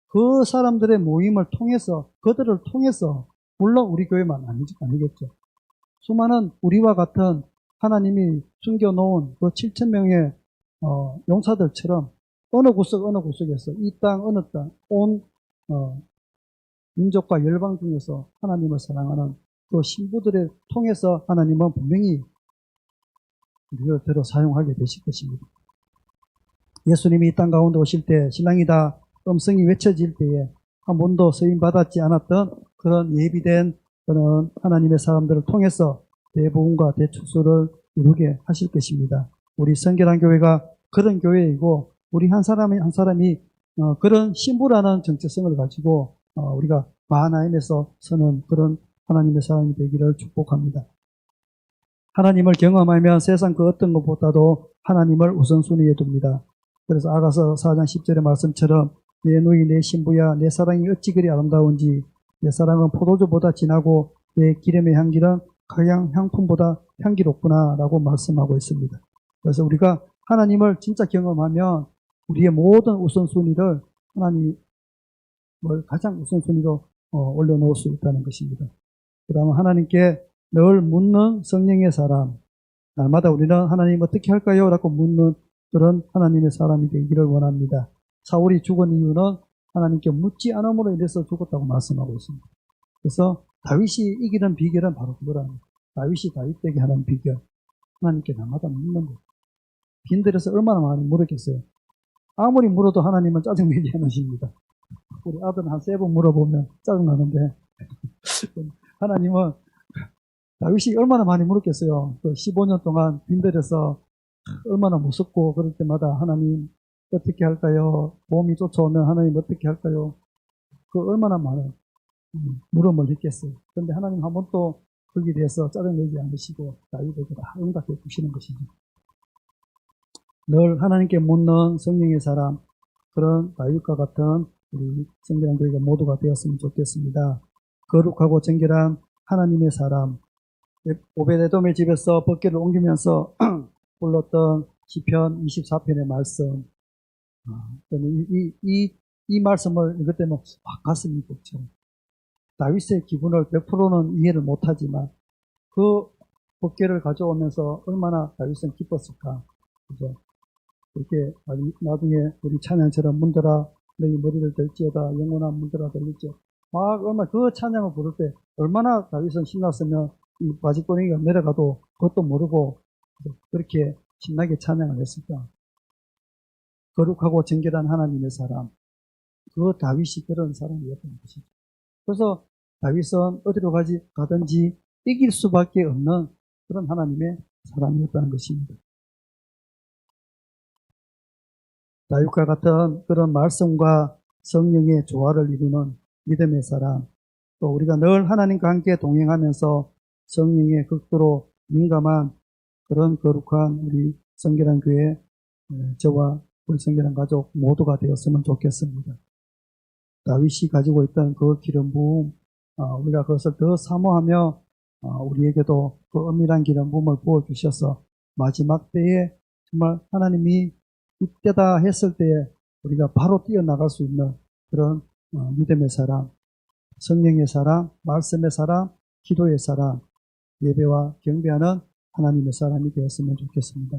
그 사람들의 모임을 통해서, 그들을 통해서, 물론 우리 교회만 아니겠죠. 수많은 우리와 같은 하나님이 숨겨놓은 그 7,000명의 용사들처럼 어느 구석에서 이 땅, 어느 땅, 온 민족과 열방 중에서 하나님을 사랑하는 그 신부들을 통해서 하나님은 분명히 우리를 들어 사용하게 되실 것입니다. 예수님이 이 땅 가운데 오실 때 신랑이다 음성이 외쳐질 때에 한 번도 쓰임받았지 않았던 그런 예비된 그런 하나님의 사람들을 통해서 대복음과 대축소를 이루게 하실 것입니다. 우리 성결한 교회가 그런 교회이고 우리 한 사람이 그런 신부라는 정체성을 가지고 우리가 마하나임에서 서는 그런 하나님의 사람이 되기를 축복합니다. 하나님을 경험하면 세상 그 어떤 것보다도 하나님을 우선순위에 둡니다. 그래서 아가서 4장 10절의 말씀처럼 내 누이 내 신부야 내 사랑이 어찌 그리 아름다운지 내 사랑은 포도주보다 진하고 내 기름의 향기는 향품보다 향기롭구나 라고 말씀하고 있습니다. 그래서 우리가 하나님을 진짜 경험하면 우리의 모든 우선순위를 하나님을 가장 우선순위로 올려놓을 수 있다는 것입니다. 그 다음에 하나님께 늘 묻는 성령의 사람, 날마다 우리는 하나님 어떻게 할까요? 라고 묻는 그런 하나님의 사람이 되기를 원합니다. 사울이 죽은 이유는 하나님께 묻지 않음으로 인해서 죽었다고 말씀하고 있습니다. 그래서 다윗이 이기는 비결은 바로 그거랍니다. 다윗이 다윗 되게 하는 비결, 하나님께 날마다 묻는 것. 빈들에서 얼마나 많이 물었겠어요. 아무리 물어도 하나님은 짜증내지 않으십니다. 우리 아들 한 3번 물어보면 짜증나는데 하나님은 다윗이 얼마나 많이 물었겠어요. 그 15년 동안 빈들에서 얼마나 무섭고 그럴 때마다 하나님 어떻게 할까요? 봄이 쫓아오면 하나님 어떻게 할까요? 그 얼마나 많은 물음을 했겠어요. 그런데 하나님 한 번도 거기에 대해서 짜증내지 않으시고 다윗에게 다 응답해 주시는 것이죠. 늘 하나님께 묻는 성령의 사람, 그런 다윗과 같은 우리 성결한 교회가 모두가 되었으면 좋겠습니다. 거룩하고 정결한 하나님의 사람, 오베데돔의 집에서 법궤를 옮기면서 불렀던 시편 24편의 말씀, 이 말씀을 읽을 때는 가슴이 벅죠. 다윗의 기분을 100%는 이해를 못하지만 그 법궤를 가져오면서 얼마나 다윗은 기뻤을까. 그죠? 이렇게 나중에 우리 찬양처럼 문들아 너희 머리를 들지어다 영원한 문들아 들릴지어다 막 얼마나 그 찬양을 부를 때 얼마나 다윗은 신났으면 이 바지꼬랭이가 내려가도 그것도 모르고 그렇게 신나게 찬양을 했을까. 거룩하고 정결한 하나님의 사람, 그 다윗이 그런 사람이었던 것이죠. 그래서 다윗은 어디로 가든지 이길 수밖에 없는 그런 하나님의 사람이었다는 것입니다. 다윗과 같은 그런 말씀과 성령의 조화를 이루는 믿음의 사람, 또 우리가 늘 하나님과 함께 동행하면서 성령의 극도로 민감한 그런 거룩한 우리 성결한 교회, 저와 우리 성결한 가족 모두가 되었으면 좋겠습니다. 다윗이 가지고 있던 그 기름 부음, 우리가 그것을 더 사모하며 우리에게도 그 은밀한 기름 부음을 부어주셔서 마지막 때에 정말 하나님이 이때다 했을 때에 우리가 바로 뛰어나갈 수 있는 그런 믿음의 사람, 성령의 사람, 말씀의 사람, 기도의 사람, 예배와 경배하는 하나님의 사람이 되었으면 좋겠습니다.